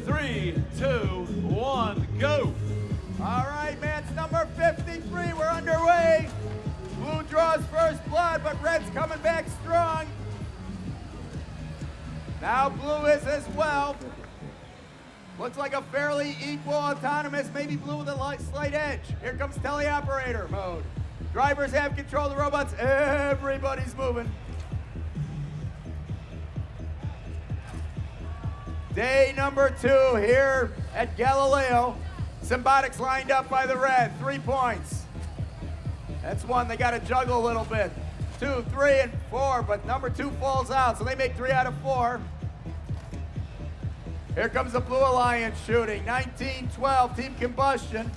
3, 2, 1, go. All right, match number 53, we're underway. Blue draws first blood, but red's coming back strong. Now blue is as well. Looks like a fairly equal autonomous, maybe blue with a slight edge. Here comes teleoperator mode. Drivers have control of the robots. Everybody's moving. Day number 2 here at Galileo. Symbiotics lined up by the red, 3 points. That's 1, they got to juggle a little bit. 2, 3, and 4, but number 2 falls out, so they make 3 out of 4. Here comes the Blue Alliance shooting, 19-12, Team Combustion.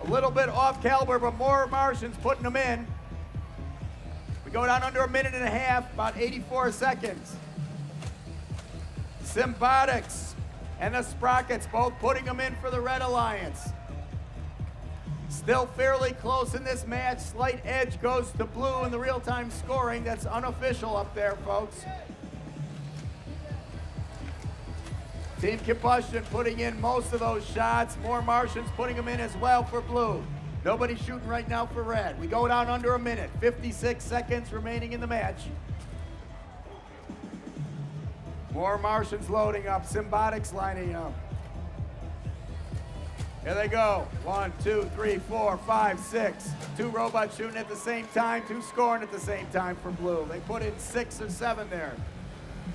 A little bit off caliber, but more Martians putting them in. We go down under a minute and a half, about 84 seconds. Symbiotics and the Sprockets both putting them in for the Red Alliance. Still fairly close in this match. Slight edge goes to blue in the real-time scoring. That's unofficial up there, folks. Team Combustion putting in most of those shots. More Martians putting them in as well for blue. Nobody shooting right now for red. We go down under a minute. 56 seconds remaining in the match. More Martians loading up. Symbiotics lining up. Here they go. 1, 2, 3, 4, 5, 6. 2 robots shooting at the same time. 2 scoring at the same time for blue. They put in 6 or 7 there.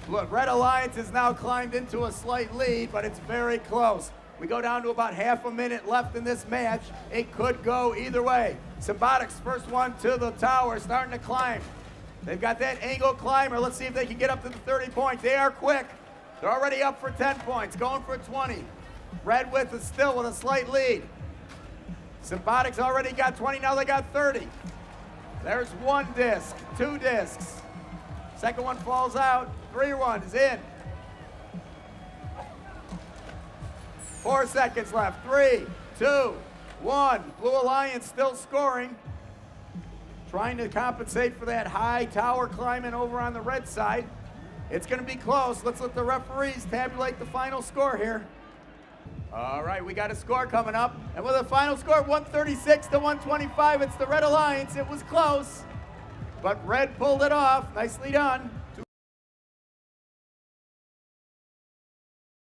Look, Red Alliance has now climbed into a slight lead, but it's very close. We go down to about half a minute left in this match. It could go either way. Symbiotics, first one to the tower, starting to climb. They've got that angle climber. Let's see if they can get up to the 30 points. They are quick. They're already up for 10 points, going for 20. Red with is still with a slight lead. Symbiotics already got 20, now they got 30. There's 1 disc, 2 discs. Second one falls out. 3-1 is in. 4 seconds left. 3, 2, 1. Blue Alliance still scoring. Trying to compensate for that high tower climbing over on the red side. It's going to be close. Let's let the referees tabulate the final score here. All right, we got a score coming up. And with a final score of 136 to 125, it's the Red Alliance. It was close, but red pulled it off. Nicely done.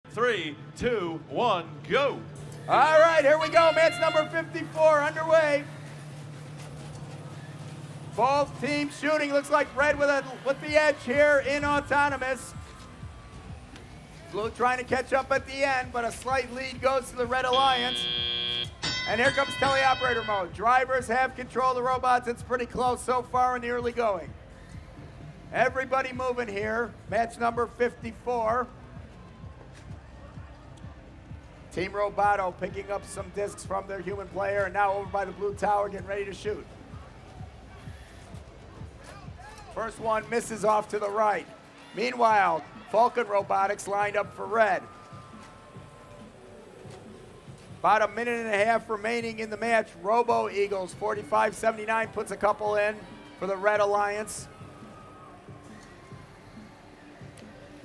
3, 2, 1, go. All right, here we go. Match number 54 underway. Both teams shooting. Looks like red with the edge here in autonomous. Blue trying to catch up at the end, but a slight lead goes to the Red Alliance. And here comes teleoperator mode. Drivers have control of the robots. It's pretty close so far in the early going. Everybody moving here. Match number 54. Team Roboto picking up some discs from their human player, and now over by the blue tower getting ready to shoot. First one misses off to the right. Meanwhile, Falcon Robotics lined up for red. About a minute and a half remaining in the match. Robo Eagles 45-79 puts a couple in for the Red Alliance.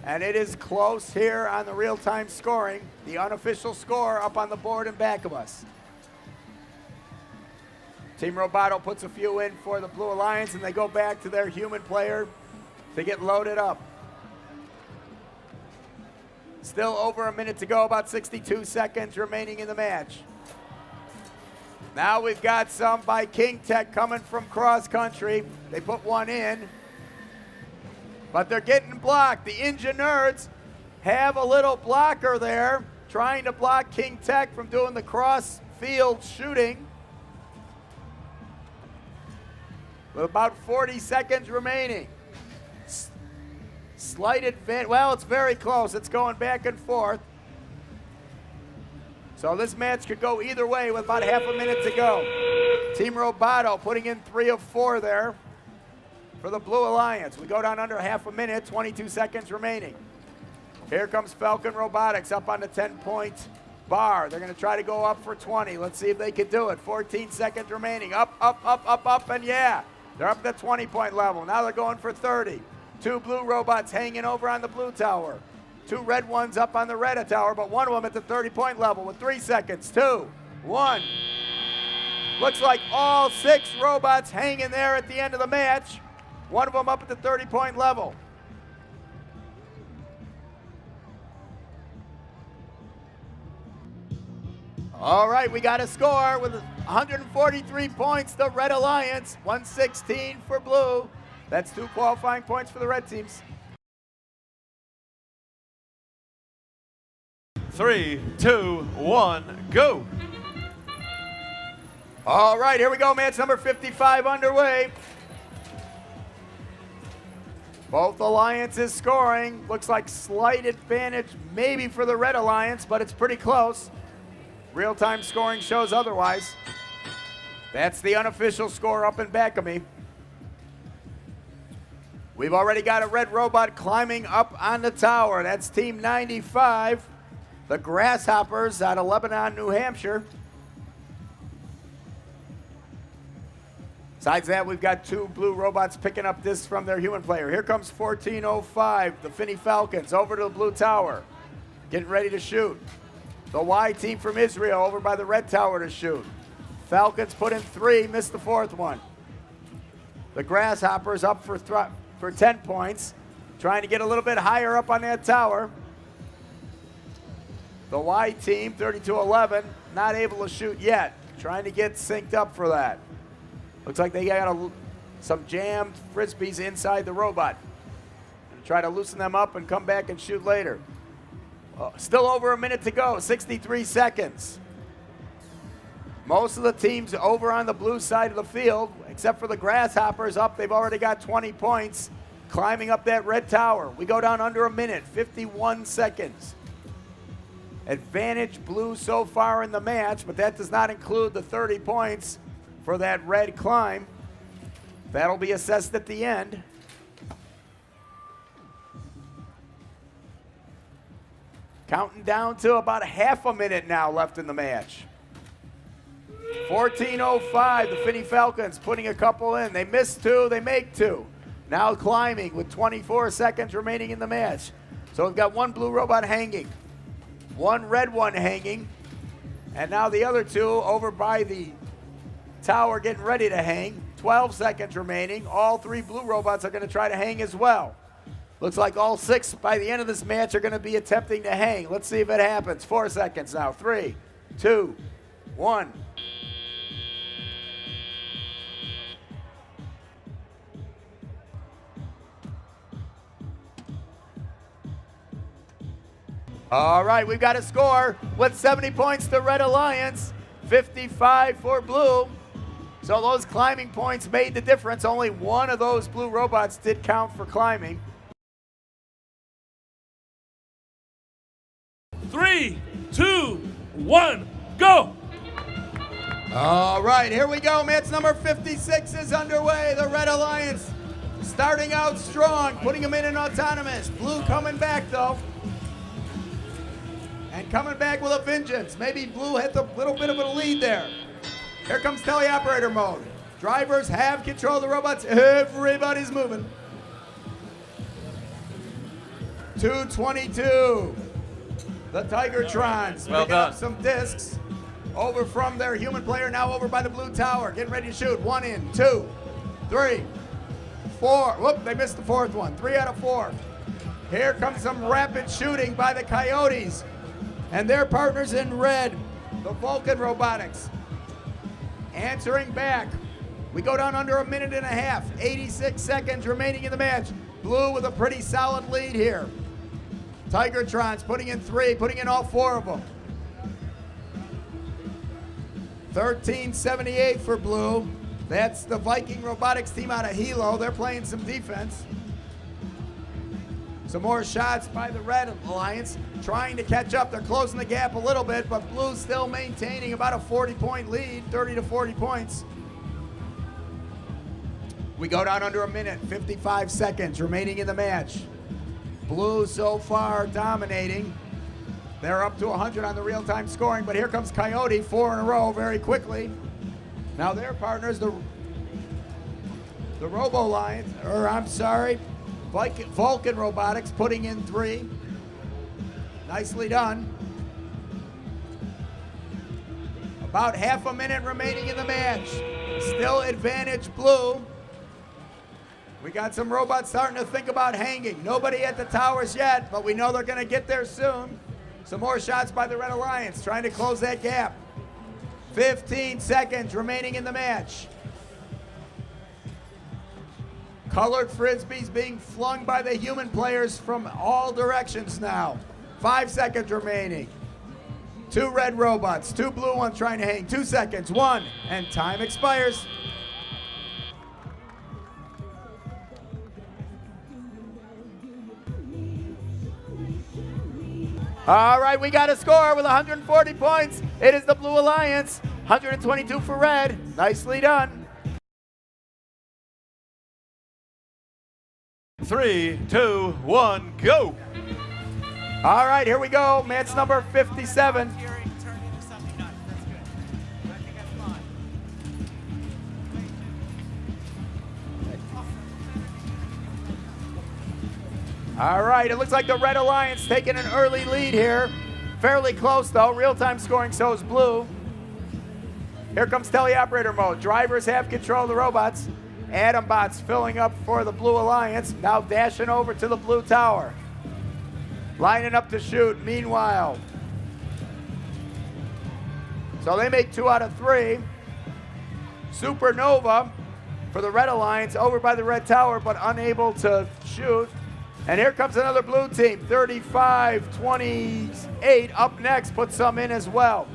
And it is close here on the real-time scoring. The unofficial score up on the board in back of us. Team Roboto puts a few in for the Blue Alliance, and they go back to their human player to get loaded up. Still over a minute to go, about 62 seconds remaining in the match. Now we've got some by King Tech coming from cross country. They put one in, but they're getting blocked. The Ingenerds have a little blocker there, trying to block King Tech from doing the cross field shooting. With about 40 seconds remaining. Slight advantage. Well, it's very close. It's going back and forth. So this match could go either way with about half a minute to go. Team Roboto putting in 3 of 4 there for the Blue Alliance. We go down under half a minute, 22 seconds remaining. Here comes Falcon Robotics up on the 10-point bar. They're going to try to go up for 20. Let's see if they can do it. 14 seconds remaining. Up, and yeah. They're up to the 20-point level. Now they're going for 30. 2 blue robots hanging over on the blue tower. Two red ones up on the red tower, but one of them at the 30-point level with 3 seconds. 2, 1. Looks like all 6 robots hanging there at the end of the match. One of them up at the 30-point level. All right, we got a score with 143 points, the Red Alliance, 116 for blue. That's 2 qualifying points for the red teams. 3, 2, 1, go. All right, here we go, match number 55 underway. Both alliances scoring. Looks like slight advantage maybe for the Red Alliance, but it's pretty close. Real-time scoring shows otherwise. That's the unofficial score up and back of me. We've already got a red robot climbing up on the tower. That's Team 95, the Grasshoppers out of Lebanon, New Hampshire. Besides that, we've got 2 blue robots picking up this from their human player. Here comes 1405, the Finney Falcons, over to the blue tower, getting ready to shoot. The Y team from Israel over by the red tower to shoot. Falcons put in 3, missed the 4th one. The Grasshoppers up for 10 points, trying to get a little bit higher up on that tower. The Y team, 32-11, not able to shoot yet, trying to get synced up for that. Looks like they got some jammed frisbees inside the robot. Try to loosen them up and come back and shoot later. Still over a minute to go, 63 seconds. Most of the teams over on the blue side of the field, except for the Grasshoppers up, they've already got 20 points climbing up that red tower. We go down under a minute, 51 seconds. Advantage blue so far in the match, but that does not include the 30 points for that red climb. That'll be assessed at the end. Counting down to about half a minute now left in the match. 14:05, the Finney Falcons putting a couple in. They miss 2, they make 2. Now climbing with 24 seconds remaining in the match. So we've got 1 blue robot hanging, 1 red one hanging, and now the other 2 over by the tower getting ready to hang. 12 seconds remaining. All 3 blue robots are going to try to hang as well. Looks like all 6 by the end of this match are going to be attempting to hang. Let's see if it happens. 4 seconds now. 3, 2, 1. All right, we've got a score with 70 points to Red Alliance, 55 for blue. So those climbing points made the difference. Only 1 of those blue robots did count for climbing. 3, 2, 1, go! All right, here we go. Match number 56 is underway. The Red Alliance starting out strong, putting them in an autonomous. Blue coming back, though. And coming back with a vengeance. Maybe blue had a little bit of a lead there. Here comes teleoperator mode. Drivers have control of the robots. Everybody's moving. 222. The Tigertrons picking up some discs over from their human player, now over by the blue tower, getting ready to shoot. 1 in, 2, 3, 4. Whoop, they missed the 4th one. 3 out of 4. Here comes some rapid shooting by the Coyotes and their partners in red, the Vulcan Robotics. Answering back. We go down under a minute and a half. 86 seconds remaining in the match. Blue with a pretty solid lead here. Tigertrons putting in 3, putting in all 4 of them. 1378 for blue. That's the Viking Robotics team out of Hilo. They're playing some defense. Some more shots by the Red Alliance, trying to catch up. They're closing the gap a little bit, but blue still maintaining about a 40-point lead, 30 to 40 points. We go down under a minute, 55 seconds remaining in the match. Blue so far dominating. They're up to 100 on the real-time scoring, but here comes Coyote, 4 in a row very quickly. Now their partners, the Robo Lions, or I'm sorry, Vulcan Robotics putting in 3. Nicely done. About half a minute remaining in the match. Still advantage blue. We got some robots starting to think about hanging. Nobody at the towers yet, but we know they're going to get there soon. Some more shots by the Red Alliance, trying to close that gap. 15 seconds remaining in the match. Colored frisbees being flung by the human players from all directions now. 5 seconds remaining. 2 red robots, 2 blue ones trying to hang. 2 seconds, 1, and time expires. All right, we got a score with 140 points. It is the Blue Alliance, 122 for red. Nicely done. 3, 2, 1, go. All right, here we go. Match number 57. All right, it looks like the Red Alliance taking an early lead here. Fairly close though, real-time scoring, so is blue. Here comes teleoperator mode. Drivers have control of the robots. Atom bots filling up for the Blue Alliance, now dashing over to the blue tower. Lining up to shoot, meanwhile. So they make 2 out of 3. Supernova for the Red Alliance, over by the red tower, but unable to shoot. And here comes another blue team, 35-28 up next, put some in as well.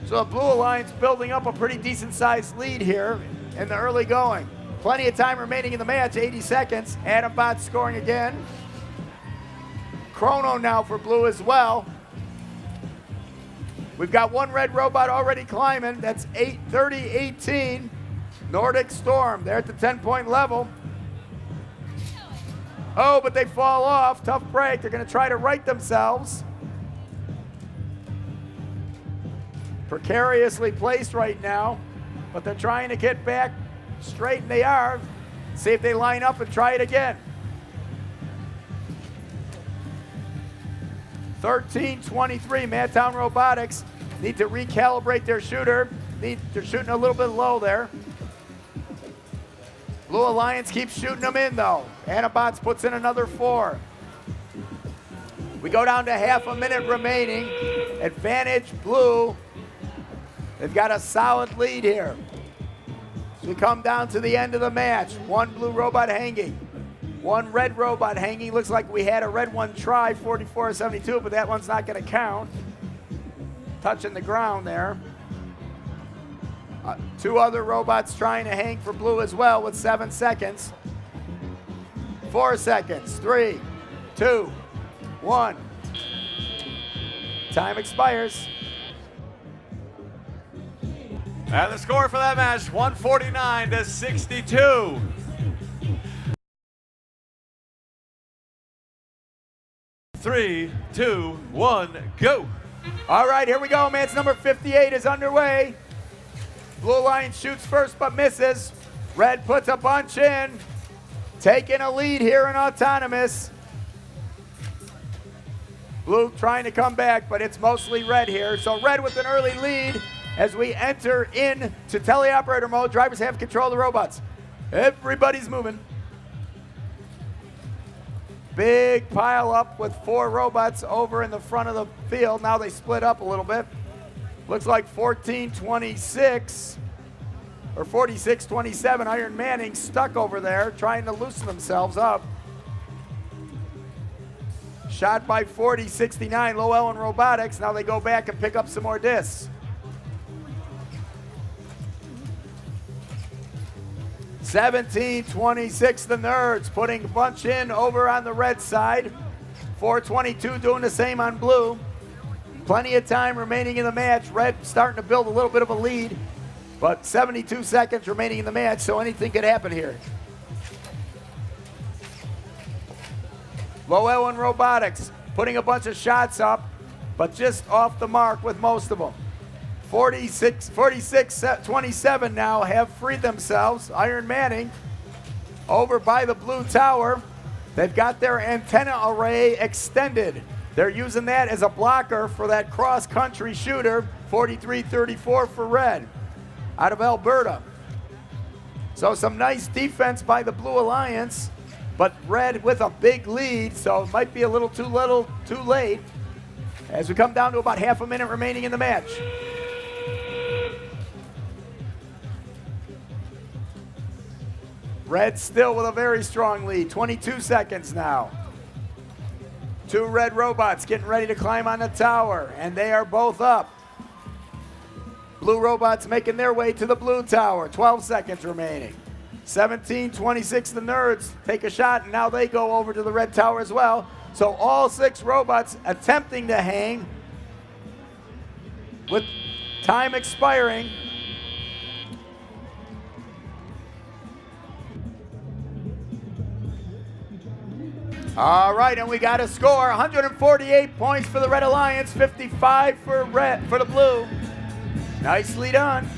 So the Blue Alliance building up a pretty decent sized lead here in the early going. Plenty of time remaining in the match, 80 seconds. Atom bot scoring again. Chrono now for blue as well. We've got 1 red robot already climbing. That's 30-18. Nordic Storm, they're at the 10-point level. Oh, but they fall off. Tough break. They're going to try to right themselves. Precariously placed right now, but they're trying to get back straight, and they are. See if they line up and try it again. 13-23, Madtown Robotics need to recalibrate their shooter. They're shooting a little bit low there. Blue Alliance keeps shooting them in though. Anabots puts in another 4. We go down to half a minute remaining. Advantage blue. They've got a solid lead here. So we come down to the end of the match. 1 blue robot hanging. 1 red robot hanging. Looks like we had a red one try, 44-72, but that one's not going to count. Touching the ground there. 2 other robots trying to hang for blue as well with 7 seconds. 4 seconds. 3, 2, 1. Time expires. And the score for that match, 149-62. Three, 2, 1, go. All right, here we go. Match number 58 is underway. Blue Alliance shoots first but misses. Red puts a bunch in. Taking a lead here in Autonomous. Blue trying to come back, but it's mostly red here. So red with an early lead as we enter into teleoperator mode. Drivers have control of the robots. Everybody's moving. Big pile up with 4 robots over in the front of the field. Now they split up a little bit. Looks like 14-26 or 46-27. Iron Manning stuck over there trying to loosen themselves up. Shot by 40-69, Low Ellen Robotics. Now they go back and pick up some more discs. 17-26, the Nerds putting a bunch in over on the red side. 422 doing the same on blue. Plenty of time remaining in the match. Red starting to build a little bit of a lead, but 72 seconds remaining in the match, so anything could happen here. Low Ellen Robotics putting a bunch of shots up, but just off the mark with most of them. 46-27 now have freed themselves. Iron Manning over by the blue tower. They've got their antenna array extended. They're using that as a blocker for that cross-country shooter, 43-34 for red, out of Alberta. So some nice defense by the Blue Alliance, but red with a big lead, so it might be a little too late as we come down to about half a minute remaining in the match. Red still with a very strong lead, 22 seconds now. Two red robots getting ready to climb on the tower, and they are both up. Blue robots making their way to the blue tower, 12 seconds remaining. 17-26, the nerds take a shot, and now they go over to the red tower as well. So all 6 robots attempting to hang with time expiring. All right, and we got a score, 148 points for the Red Alliance, 55 for the blue. Nicely done.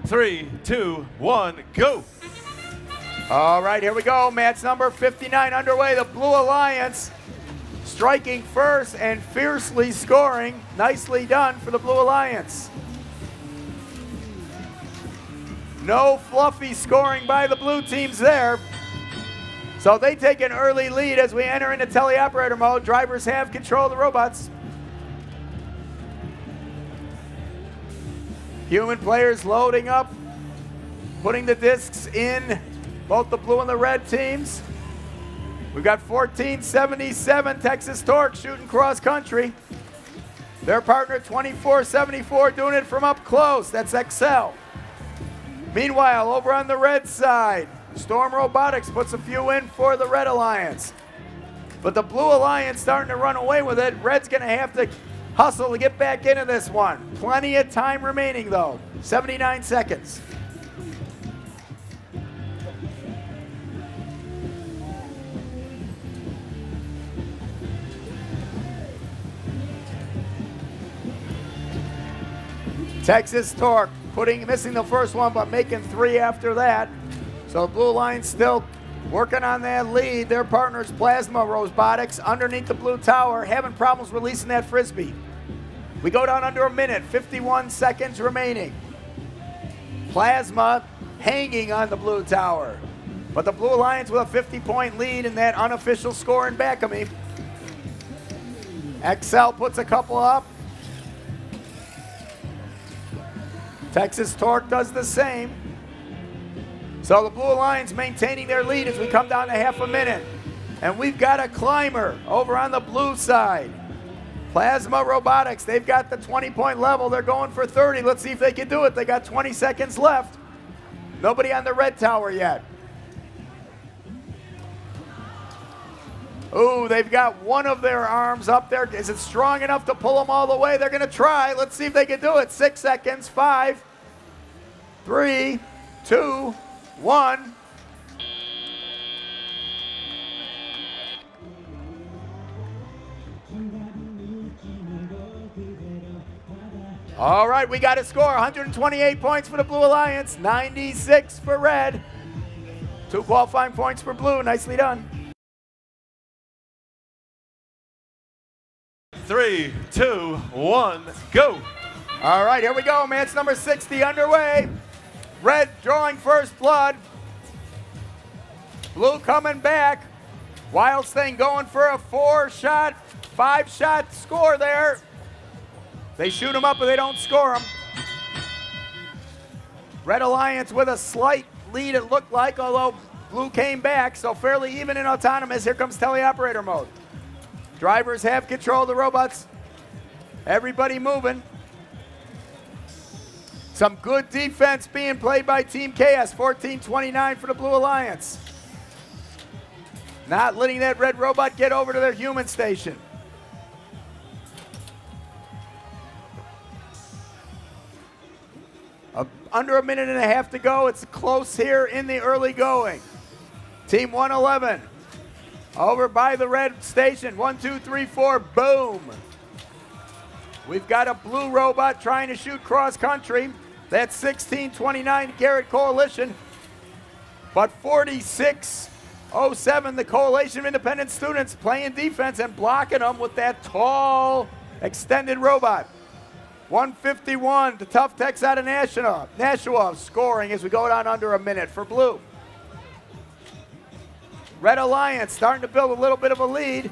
3, 2, 1, go. All right, here we go. Match number 59 underway. The Blue Alliance striking first and fiercely scoring. Nicely done for the Blue Alliance. No fluffy scoring by the blue teams there. So they take an early lead as we enter into teleoperator mode. Drivers have control of the robots. Human players loading up, putting the discs in both the blue and the red teams. We've got 1477 Texas Torque shooting cross country. Their partner 2474 doing it from up close. That's XL. Meanwhile, over on the red side, Storm Robotics puts a few in for the Red Alliance. But the Blue Alliance starting to run away with it. Red's going to have to hustle to get back into this one. Plenty of time remaining, though. 79 seconds. Texas Torque missing the first one, but making 3 after that. So the Blue Alliance still working on that lead. Their partners, Plasma Robotics, underneath the blue tower, having problems releasing that frisbee. We go down under a minute, 51 seconds remaining. Plasma hanging on the blue tower. But the Blue Alliance with a 50-point lead in that unofficial score in back of me. XL puts a couple up. Texas Torque does the same. So the Blue Alliance maintaining their lead as we come down to half a minute. And we've got a climber over on the blue side. Plasma Robotics, they've got the 20-point level. They're going for 30. Let's see if they can do it. They got 20 seconds left. Nobody on the red tower yet. Ooh, they've got one of their arms up there. Is it strong enough to pull them all the way? They're going to try. Let's see if they can do it. 6 seconds. 5, 3, 2, 1. All right, we got a score. 128 points for the Blue Alliance, 96 for red. 2 qualifying points for blue. Nicely done. 3, 2, 1, go. All right, here we go. Match number 60 underway. Red drawing first blood. Blue coming back. Wild Thing going for a 4-shot, 5-shot score there. They shoot them up, but they don't score them. Red Alliance with a slight lead, it looked like, although blue came back, so fairly even in autonomous. Here comes teleoperator mode. Drivers have control of the robots. Everybody moving. Some good defense being played by Team KS, 14-29 for the Blue Alliance. Not letting that red robot get over to their human station. Under a minute and a half to go. It's close here in the early going. Team 111 over by the red station. 1, 2, 3, 4, boom. We've got a blue robot trying to shoot cross country. That's 16-29 Garrett Coalition. But 46 07, the Coalition of Independent Students playing defense and blocking them with that tall, extended robot. 151, the Tough Techs out of Nashua scoring as we go down under a minute for blue. Red Alliance starting to build a little bit of a lead.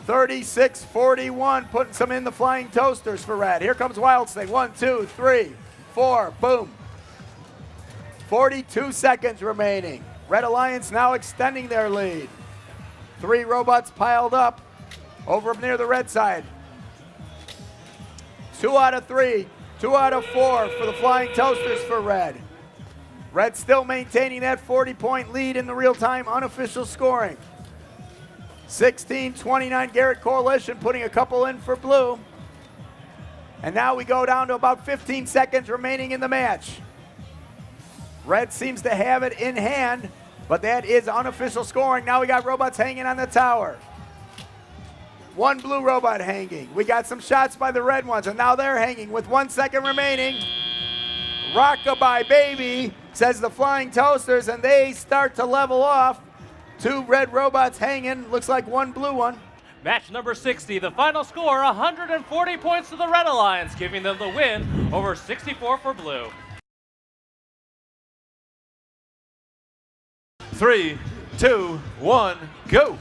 36-41, putting some in the flying toasters for red. Here comes Wild Sting. 1, 2, 3, 4, boom. 42 seconds remaining. Red Alliance now extending their lead. 3 robots piled up over near the red side. 2 out of 3, 2 out of 4 for the flying toasters for red. Red still maintaining that 40-point lead in the real-time unofficial scoring. 16-29 Garrett Coalition putting a couple in for blue. And now we go down to about 15 seconds remaining in the match. Red seems to have it in hand, but that is unofficial scoring. Now we got robots hanging on the tower. 1 blue robot hanging. We got some shots by the red ones, and now they're hanging with 1 second remaining. Rockabye baby, says the flying toasters, and they start to level off. 2 red robots hanging, looks like 1 blue one. Match number 60, the final score, 140 points to the Red Alliance, giving them the win over 64 for blue. 3, 2, 1, go.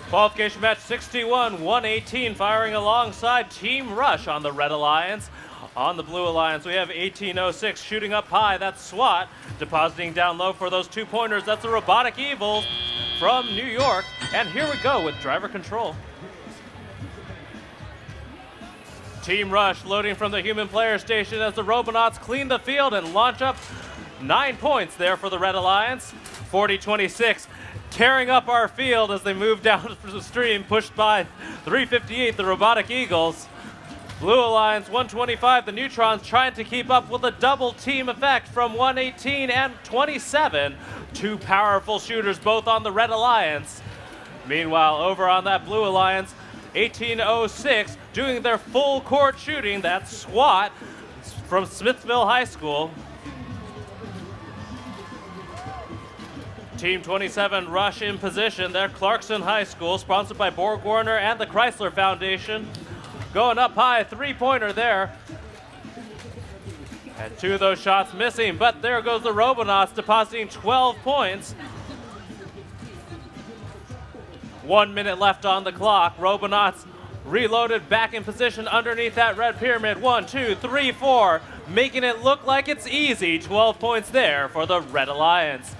Qualification match 61, 118, firing alongside Team Rush on the Red Alliance. On the Blue Alliance, we have 1806 shooting up high. That's SWAT. Depositing down low for those 2-pointers. That's the Robotic Evil from New York. And here we go with driver control. Team Rush loading from the human player station as the Robonauts clean the field and launch up 9 points there for the Red Alliance. 40-26. Tearing up our field as they move down the stream, pushed by 358, the Robotic Eagles. Blue Alliance 125, the Neutrons trying to keep up with a double team effect from 118 and 27. 2 powerful shooters both on the Red Alliance. Meanwhile, over on that Blue Alliance, 1806 doing their full court shooting. That's SWAT from Smithville High School. Team 27 Rush in position. They're Clarkson High School, sponsored by Borg Warner and the Chrysler Foundation. Going up high, 3-pointer there. And 2 of those shots missing, but there goes the Robonauts depositing 12 points. 1 minute left on the clock. Robonauts reloaded back in position underneath that red pyramid. 1, 2, 3, 4, making it look like it's easy. 12 points there for the Red Alliance.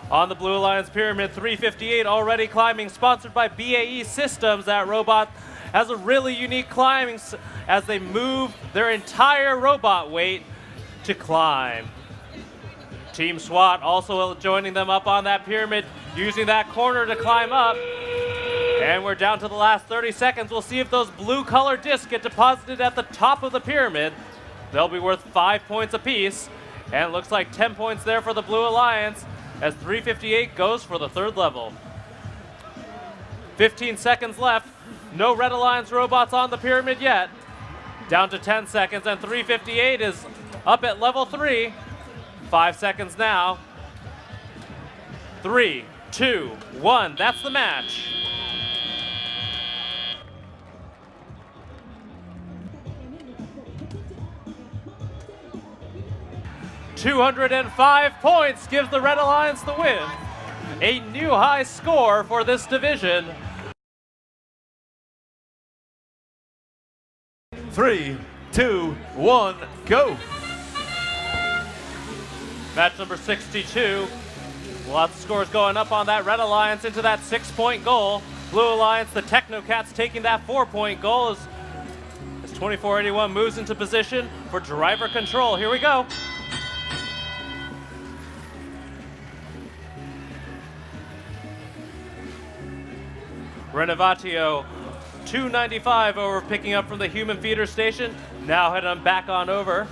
On the Blue Alliance pyramid, 358 already climbing, sponsored by BAE Systems. That robot has a really unique climbing as they move their entire robot weight to climb. Team SWAT also joining them up on that pyramid, using that corner to climb up. And we're down to the last 30 seconds. We'll see if those blue color discs get deposited at the top of the pyramid. They'll be worth 5 points apiece. And it looks like 10 points there for the Blue Alliance as 358 goes for the 3rd level. 15 seconds left. No Red Alliance robots on the pyramid yet. Down to 10 seconds, and 358 is up at level 3. 5 seconds now. 3, 2, 1, that's the match. $205 points gives the Red Alliance the win. A new high score for this division. 3, 2, 1, go. Match number 62. Lots of scores going up on that Red Alliance into that 6-point goal. Blue Alliance, the Technocats taking that 4-point goal as 2481 moves into position for driver control. Here we go. Renovatio 295 over, picking up from the human feeder station. Now heading back on over.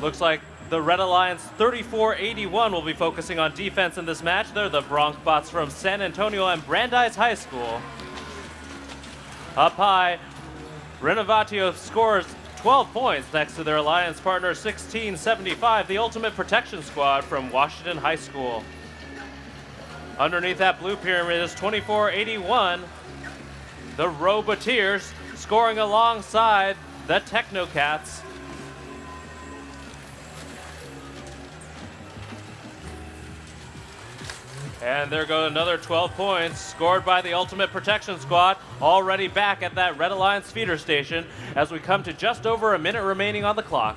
Looks like the Red Alliance 3481 will be focusing on defense in this match. They're the Bronc bots from San Antonio and Brandeis High School. Up high, Renovatio scores 12 points next to their alliance partner 1675, the Ultimate Protection Squad from Washington High School. Underneath that blue pyramid is 2481, the Roboteers, scoring alongside the Technocats. And there goes another 12 points scored by the Ultimate Protection Squad, already back at that Red Alliance feeder station as we come to just over a minute remaining on the clock.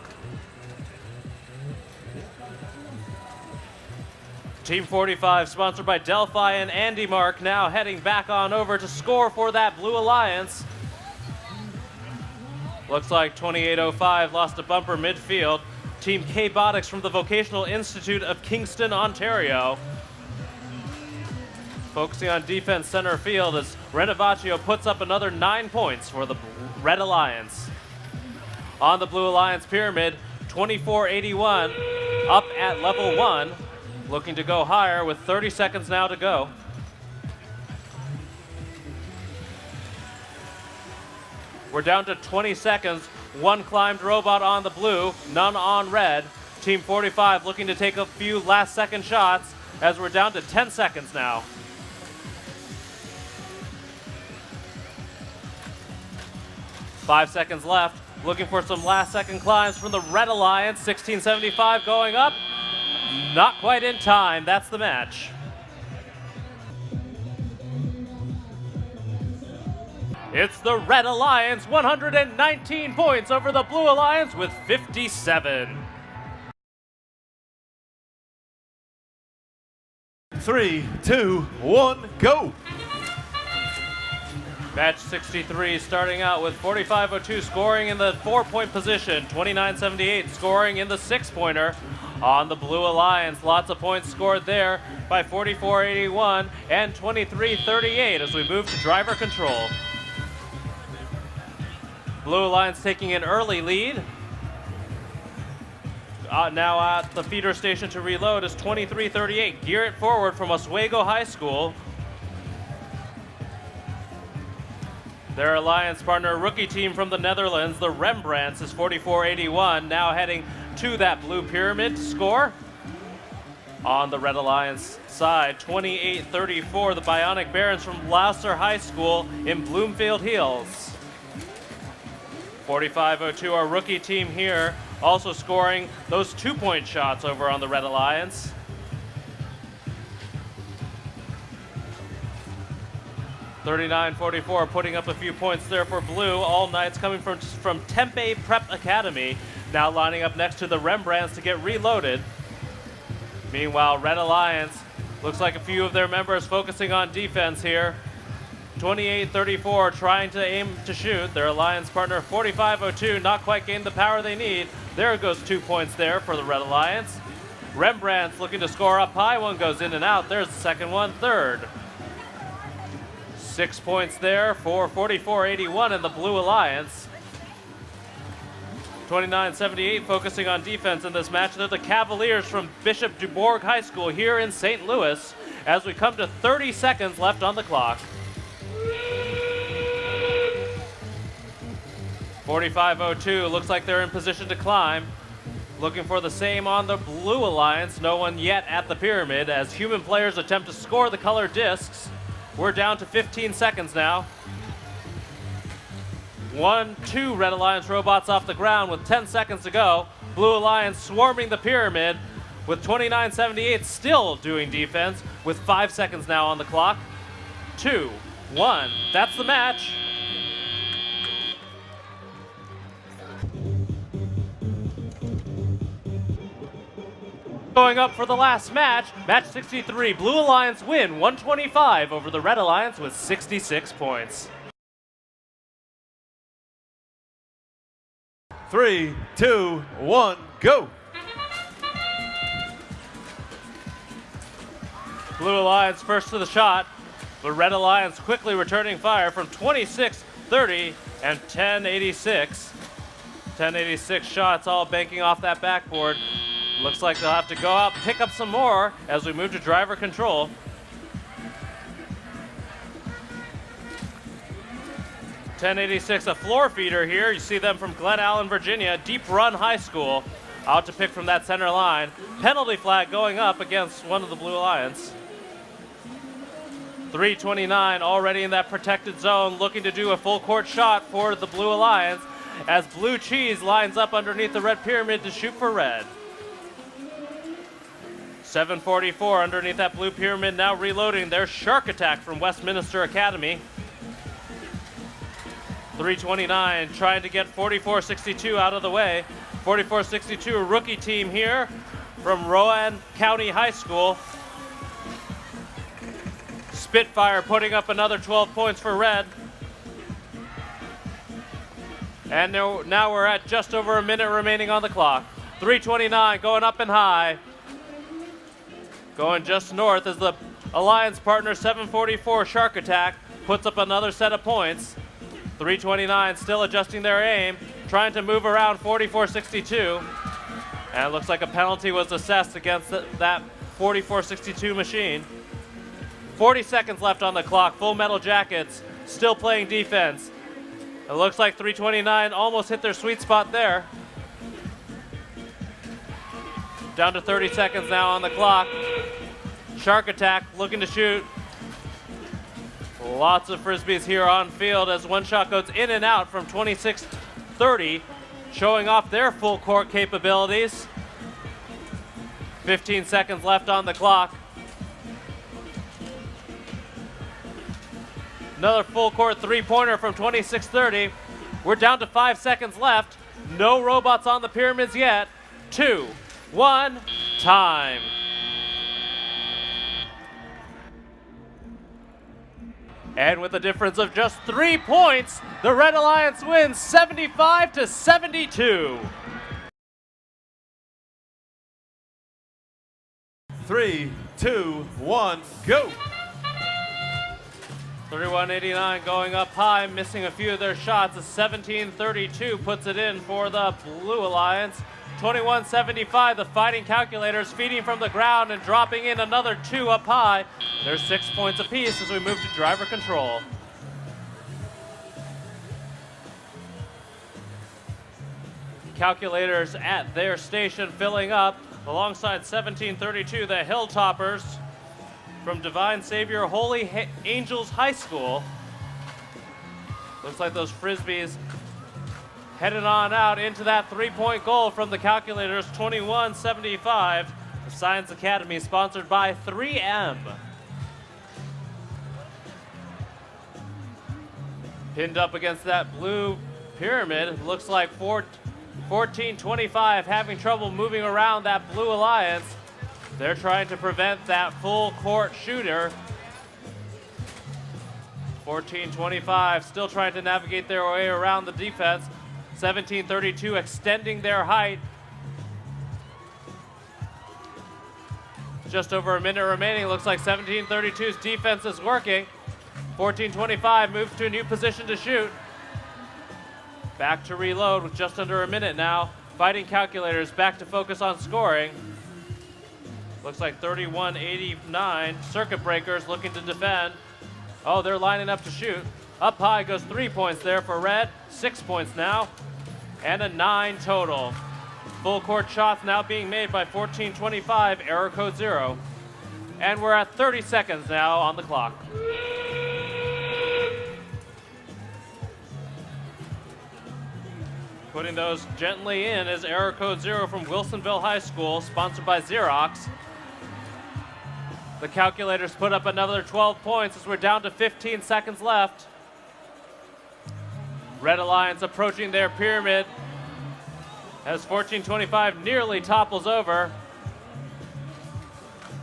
Team 45, sponsored by Delphi and Andy Mark, now heading back on over to score for that Blue Alliance. Looks like 2805 lost a bumper midfield. Team K-Botics from the Vocational Institute of Kingston, Ontario, focusing on defense center field as Renovaccio puts up another 9 points for the Red Alliance. On the Blue Alliance pyramid, 2481 up at level 1, looking to go higher with 30 seconds now to go. We're down to 20 seconds. One climbed robot on the blue, none on red. Team 45 looking to take a few last second shots as we're down to 10 seconds now. Five seconds left, looking for some last second climbs from the Red Alliance. 1675 going up, not quite in time. That's the match. It's the Red Alliance, 119 points over the Blue Alliance with 57. 3, 2, 1, go! Match 63 starting out with 4502 scoring in the 4-point position, 2978 scoring in the 6-pointer. On the Blue Alliance, lots of points scored there by 4481 and 2338 as we move to driver control. Blue Alliance taking an early lead. Now at the feeder station to reload is 2338. Gear it forward from Oswego High School. Their alliance partner rookie team from the Netherlands, the Rembrandts, is 4481, now heading to that blue pyramid to score. On the Red Alliance side, 2834, the Bionic Barons from Gloucester High School in Bloomfield Hills. 4502, our rookie team here, also scoring those 2-point shots over on the Red Alliance. $39.44 putting up a few points there for blue. All Knights coming from Tempe Prep Academy, now lining up next to the Rembrandts to get reloaded. Meanwhile, Red Alliance looks like a few of their members focusing on defense here. 28-34 trying to aim to shoot. Their alliance partner 4502 not quite gained the power they need. There goes 2 points there for the Red Alliance. Rembrandt's looking to score up high. One goes in and out. There's the second one, third. 6 points there for 4481 in the Blue Alliance. 2978 focusing on defense in this match. They're the Cavaliers from Bishop Dubourg High School here in St. Louis as we come to 30 seconds left on the clock. 4502 looks like they're in position to climb. Looking for the same on the Blue Alliance. No one yet at the pyramid as human players attempt to score the color discs. We're down to 15 seconds now. 2 Red Alliance robots off the ground with 10 seconds to go. Blue Alliance swarming the pyramid with 2978 still doing defense with 5 seconds now on the clock. 2, 1, that's the match. Going up for the last match, match 63, Blue Alliance win 125 over the Red Alliance with 66 points. 3, 2, 1, go! Blue Alliance first to the shot, but Red Alliance quickly returning fire from 26-30 and 10-86. 10-86 shots all banking off that backboard. Looks like they'll have to go out and pick up some more as we move to driver control. 1086, a floor feeder here. You see them from Glen Allen, Virginia, Deep Run High School, out to pick from that center line. Penalty flag going up against one of the Blue Alliance. 329 already in that protected zone, looking to do a full court shot for the Blue Alliance as Blue Cheese lines up underneath the red pyramid to shoot for red. 744 underneath that blue pyramid, now reloading their Shark Attack from Westminster Academy. 329 trying to get 4462 out of the way. 4462, a rookie team here from Rowan County High School. Spitfire putting up another 12 points for red. And now we're at just over a minute remaining on the clock. 329 going up and high. Going just north as the Alliance partner 744 Shark Attack puts up another set of points. 329 still adjusting their aim, trying to move around 4462. And it looks like a penalty was assessed against that 4462 machine. 40 seconds left on the clock. Full Metal Jackets still playing defense. It looks like 329 almost hit their sweet spot there. Down to 30 seconds now on the clock. Shark Attack looking to shoot. Lots of frisbees here on field as one shot goes in and out from 26-30, showing off their full court capabilities. 15 seconds left on the clock. Another full court three-pointer from 26-30. We're down to 5 seconds left. No robots on the pyramids yet. 2, 1, time. And with a difference of just 3 points, the Red Alliance wins 75-72. 3, 2, 1, go. 3189 going up high, missing a few of their shots. A 1732 puts it in for the Blue Alliance. 2175, the Fighting Calculators feeding from the ground and dropping in another 2 up high. There's 6 points apiece as we move to driver control. Calculators at their station filling up alongside 1732, the Hilltoppers from Divine Savior Holy Angels High School. Looks like those frisbees headed on out into that three-point goal from the Calculators, 2175. The Science Academy sponsored by 3M. Pinned up against that blue pyramid, looks like 1425 having trouble moving around that Blue Alliance. They're trying to prevent that full court shooter. 1425 still trying to navigate their way around the defense. 1732 extending their height. Just over a minute remaining. Looks like 1732's defense is working. 1425 moves to a new position to shoot. Back to reload with just under a minute now. Fighting Calculators back to focus on scoring. Looks like 3189. Circuit Breakers looking to defend. Oh, they're lining up to shoot. Up high goes 3 points there for red. 6 points now. And a 9 total. Full court shots now being made by 1425, error code 0. And we're at 30 seconds now on the clock. Putting those gently in is error code 0 from Wilsonville High School, sponsored by Xerox. The Calculators put up another 12 points as we're down to 15 seconds left. Red Alliance approaching their pyramid as 1425 nearly topples over.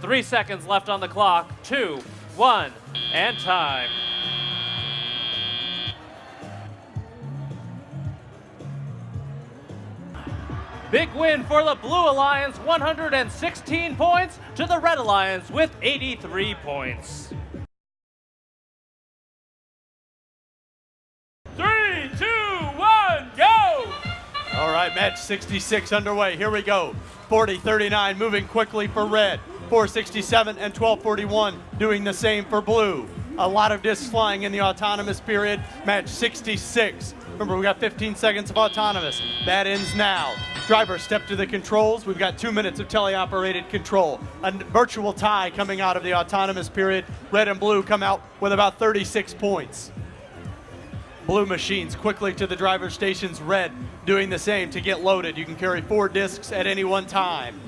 3 seconds left on the clock. 2, 1, and time. Big win for the Blue Alliance, 116 points to the Red Alliance with 83 points. 3, 2, 1, go! All right, match 66 underway. Here we go. 40-39 moving quickly for red. 467 and 1241 doing the same for blue. A lot of discs flying in the autonomous period. Match 66. Remember, we got 15 seconds of autonomous. That ends now. Driver, step to the controls. We've got 2 minutes of teleoperated control. A virtual tie coming out of the autonomous period. Red and blue come out with about 36 points. Blue machines quickly to the driver stations. Red doing the same to get loaded. You can carry 4 discs at any one time.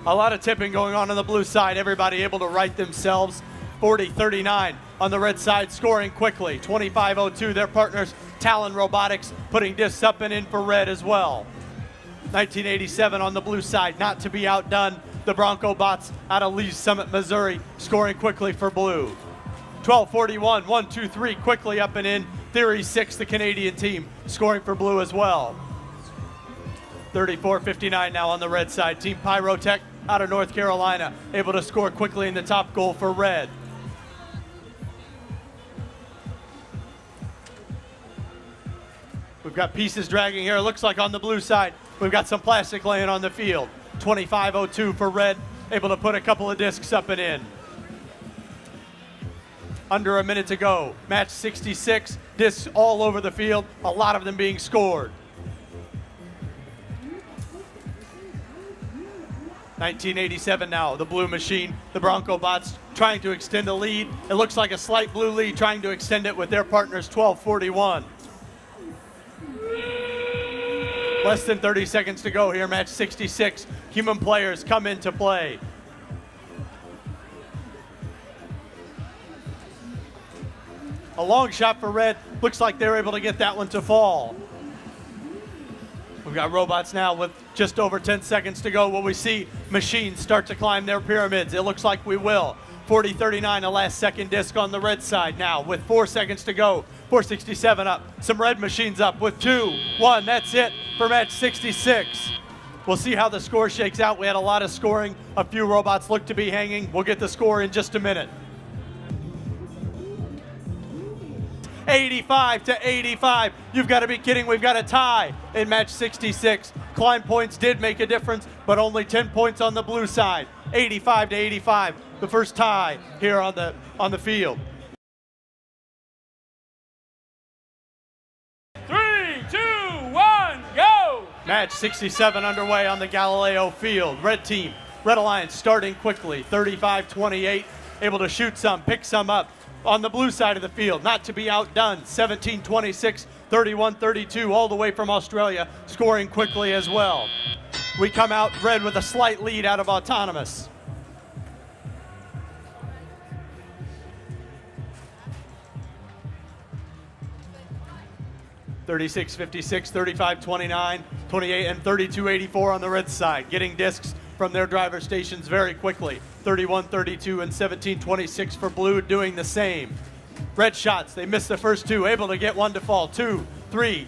A lot of tipping going on the blue side. Everybody able to right themselves. 40-39 on the red side, scoring quickly. 25-02, their partners, Talon Robotics, putting discs up and in for red as well. 1987 on the blue side, not to be outdone. The Bronco Bots out of Lee's Summit, Missouri, scoring quickly for blue. 12-41, 1-2-3, quickly up and in. Theory 6, the Canadian team, scoring for blue as well. 34-59 now on the red side. Team Pyrotech out of North Carolina, able to score quickly in the top goal for red. We've got pieces dragging here. Looks like on the blue side, we've got some plastic laying on the field. 25-02 for red, able to put a couple of discs up and in. Under a minute to go. Match 66, discs all over the field, a lot of them being scored. 1987 now, the blue machine, the Bronco Bots trying to extend a lead. It looks like a slight blue lead, trying to extend it with their partners. 12-41. Less than 30 seconds to go here, match 66. Human players come into play. A long shot for red. Looks like they're able to get that one to fall. We've got robots now with just over 10 seconds to go. Will we see machines start to climb their pyramids? It looks like we will. 40-39, a last second disc on the red side now with 4 seconds to go. 467 up, some red machines up with 2, 1. That's it for match 66. We'll see how the score shakes out. We had a lot of scoring. A few robots look to be hanging. We'll get the score in just a minute. 85-85. You've got to be kidding. We've got a tie in match 66. Climb points did make a difference, but only 10 points on the blue side. 85-85. The first tie here on the field. 3, 2, 1, go! Match 67 underway on the Galileo field. Red team, Red Alliance starting quickly. 35-28. Able to shoot some, pick some up. On the blue side of the field, not to be outdone, 17-26, 31-32, all the way from Australia, scoring quickly as well. We come out red with a slight lead out of autonomous. (36-56, 35-29, 28 and 32-84 on the red side, getting discs from their driver stations very quickly. 31-32 and 17-26 for blue, doing the same. Red shots, they missed the first 2, able to get one to fall. 2, 3,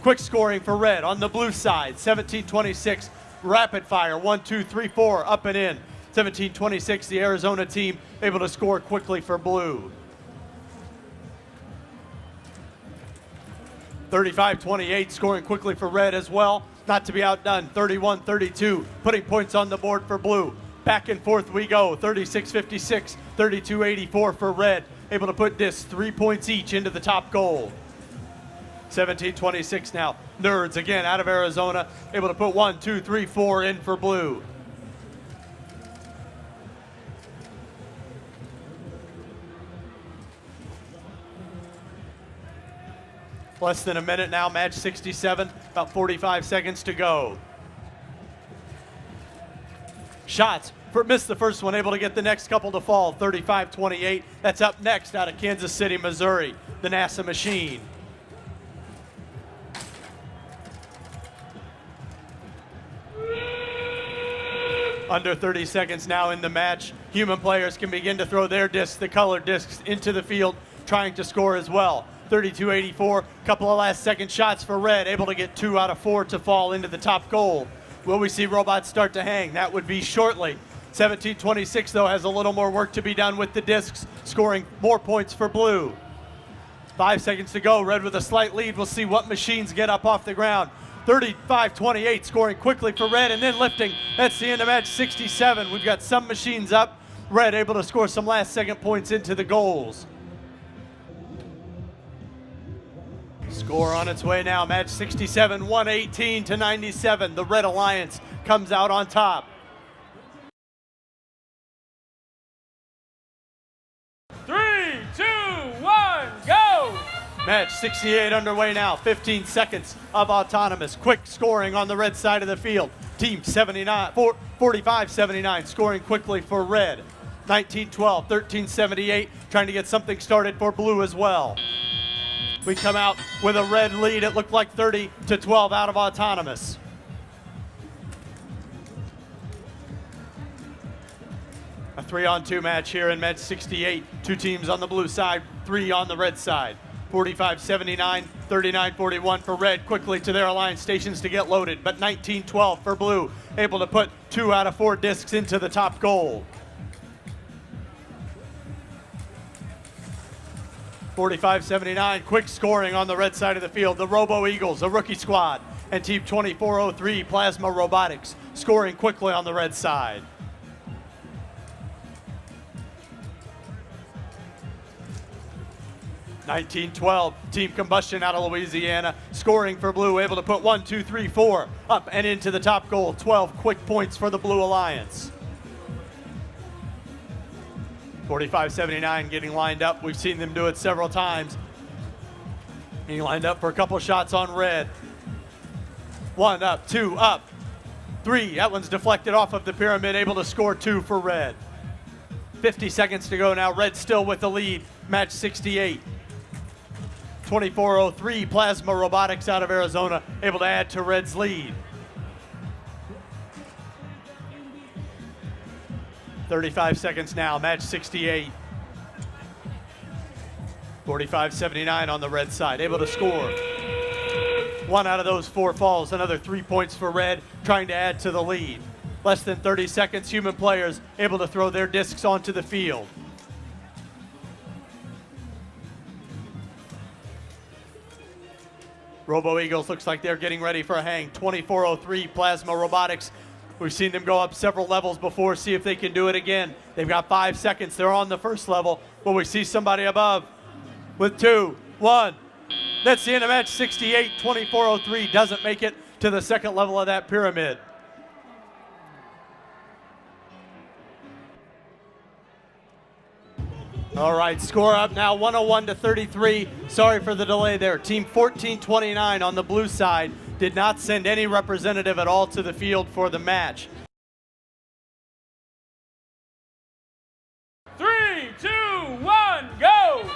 quick scoring for red on the blue side. 17-26, rapid fire. 1, 2, 3, 4, up and in. 17-26, the Arizona team able to score quickly for blue. 35-28, scoring quickly for red as well. Not to be outdone, 31-32, putting points on the board for blue. Back and forth we go, 36-56, 32-84 for red. Able to put discs 3 points each into the top goal. 17-26 now. Nerds again out of Arizona, able to put 1, 2, 3, 4 in for blue. Less than a minute now, match 67, about 45 seconds to go. Shots, missed the first one, able to get the next couple to fall, 35-28. That's up next out of Kansas City, Missouri, the NASA machine. Under 30 seconds now in the match. Human players can begin to throw their discs, the colored discs, into the field, trying to score as well. 32-84, couple of last second shots for red, able to get 2 out of 4 to fall into the top goal. Will we see robots start to hang? That would be shortly. 17-26 though has a little more work to be done with the discs, scoring more points for blue. 5 seconds to go, red with a slight lead. We'll see what machines get up off the ground. 35-28, scoring quickly for red and then lifting. That's the end of match 67. We've got some machines up. Red able to score some last-second points into the goals. Score on its way now. Match 67, 118 to 97. The Red Alliance comes out on top. 3, 2, 1, go! Match 68 underway now. 15 seconds of autonomous. Quick scoring on the red side of the field. Team 45-79 scoring quickly for red. 19-12, 13-78 trying to get something started for blue as well. We come out with a red lead. It looked like 30-12 out of autonomous. A 3-on-2 match here in match 68. Two teams on the blue side, 3 on the red side. 45-79, 39-41 for red, quickly to their alliance stations to get loaded, but 19-12 for blue, able to put 2 out of 4 discs into the top goal. 45-79, quick scoring on the red side of the field. The Robo Eagles, a rookie squad, and Team 2403 Plasma Robotics scoring quickly on the red side. (19-12) Team Combustion out of Louisiana scoring for blue, able to put 1, 2, 3, 4 up and into the top goal. 12 quick points for the Blue Alliance. 45-79 getting lined up. We've seen them do it several times. Getting lined up for a couple shots on red. 1 up, 2 up, 3. That one's deflected off of the pyramid, able to score 2 for red. 50 seconds to go now. Red still with the lead. Match 68. 2403 Plasma Robotics out of Arizona able to add to red's lead. 35 seconds now, match 68. 45-79 on the red side, able to score. 1 out of those 4 falls, another 3 points for red, trying to add to the lead. Less than 30 seconds, human players able to throw their discs onto the field. Robo Eagles looks like they're getting ready for a hang. 2403 Plasma Robotics. We've seen them go up several levels before, see if they can do it again. They've got 5 seconds. They're on the first level. Will we see somebody above with 2, 1? That's the end of match 68. 2403 doesn't make it to the second level of that pyramid. All right, score up now, 101 to 33. Sorry for the delay there. Team 1429 on the blue side did not send any representative at all to the field for the match. 3, 2, 1, go!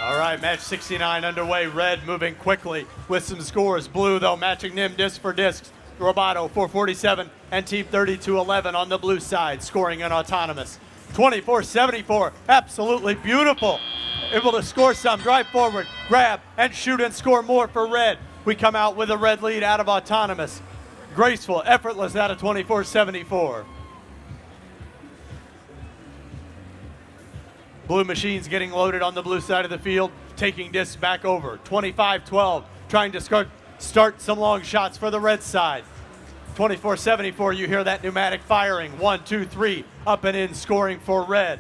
All right, match 69 underway. Red moving quickly with some scores. Blue, though, matching them disc for discs. Roboto, 447, and Team 3211 on the blue side, scoring in autonomous. 24-74, absolutely beautiful. Able to score some, drive forward, grab, and shoot and score more for red. We come out with a red lead out of autonomous. Graceful, effortless out of 24-74. Blue machines getting loaded on the blue side of the field, taking discs back over. 25-12, trying to start some long shots for the red side. 24-74, you hear that pneumatic firing. 1, 2, 3, up and in, scoring for red.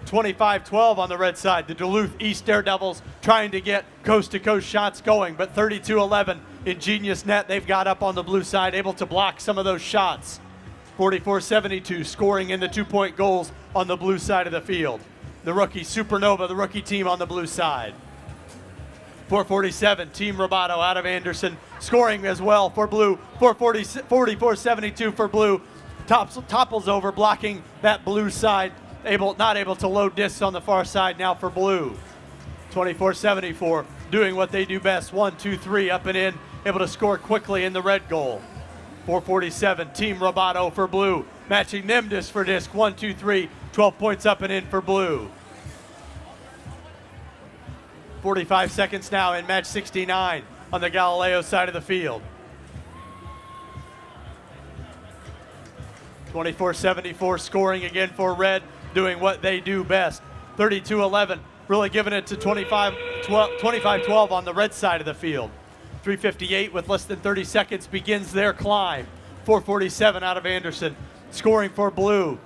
25-12 on the red side. The Duluth East Daredevils trying to get coast-to-coast shots going, but 32-11, ingenious net they've got up on the blue side, able to block some of those shots. 44-72, scoring in the 2-point goals on the blue side of the field. The rookie Supernova, the rookie team on the blue side. 447, Team Roboto out of Anderson, scoring as well for blue. 44-72 for blue. Topples over, blocking that blue side. Not able to load discs on the far side now for blue. 24-74, doing what they do best. 1, 2, 3, up and in, able to score quickly in the red goal. 447, Team Roboto for blue, matching them disc for disc. 1, 2, 3, 12 points up and in for blue. 45 seconds now in match 69 on the Galileo side of the field. 24-74, scoring again for red, doing what they do best. 32-11, really giving it to 25-12 on the red side of the field. 3:58 with less than 30 seconds begins their climb. 447 out of Anderson, scoring for blue.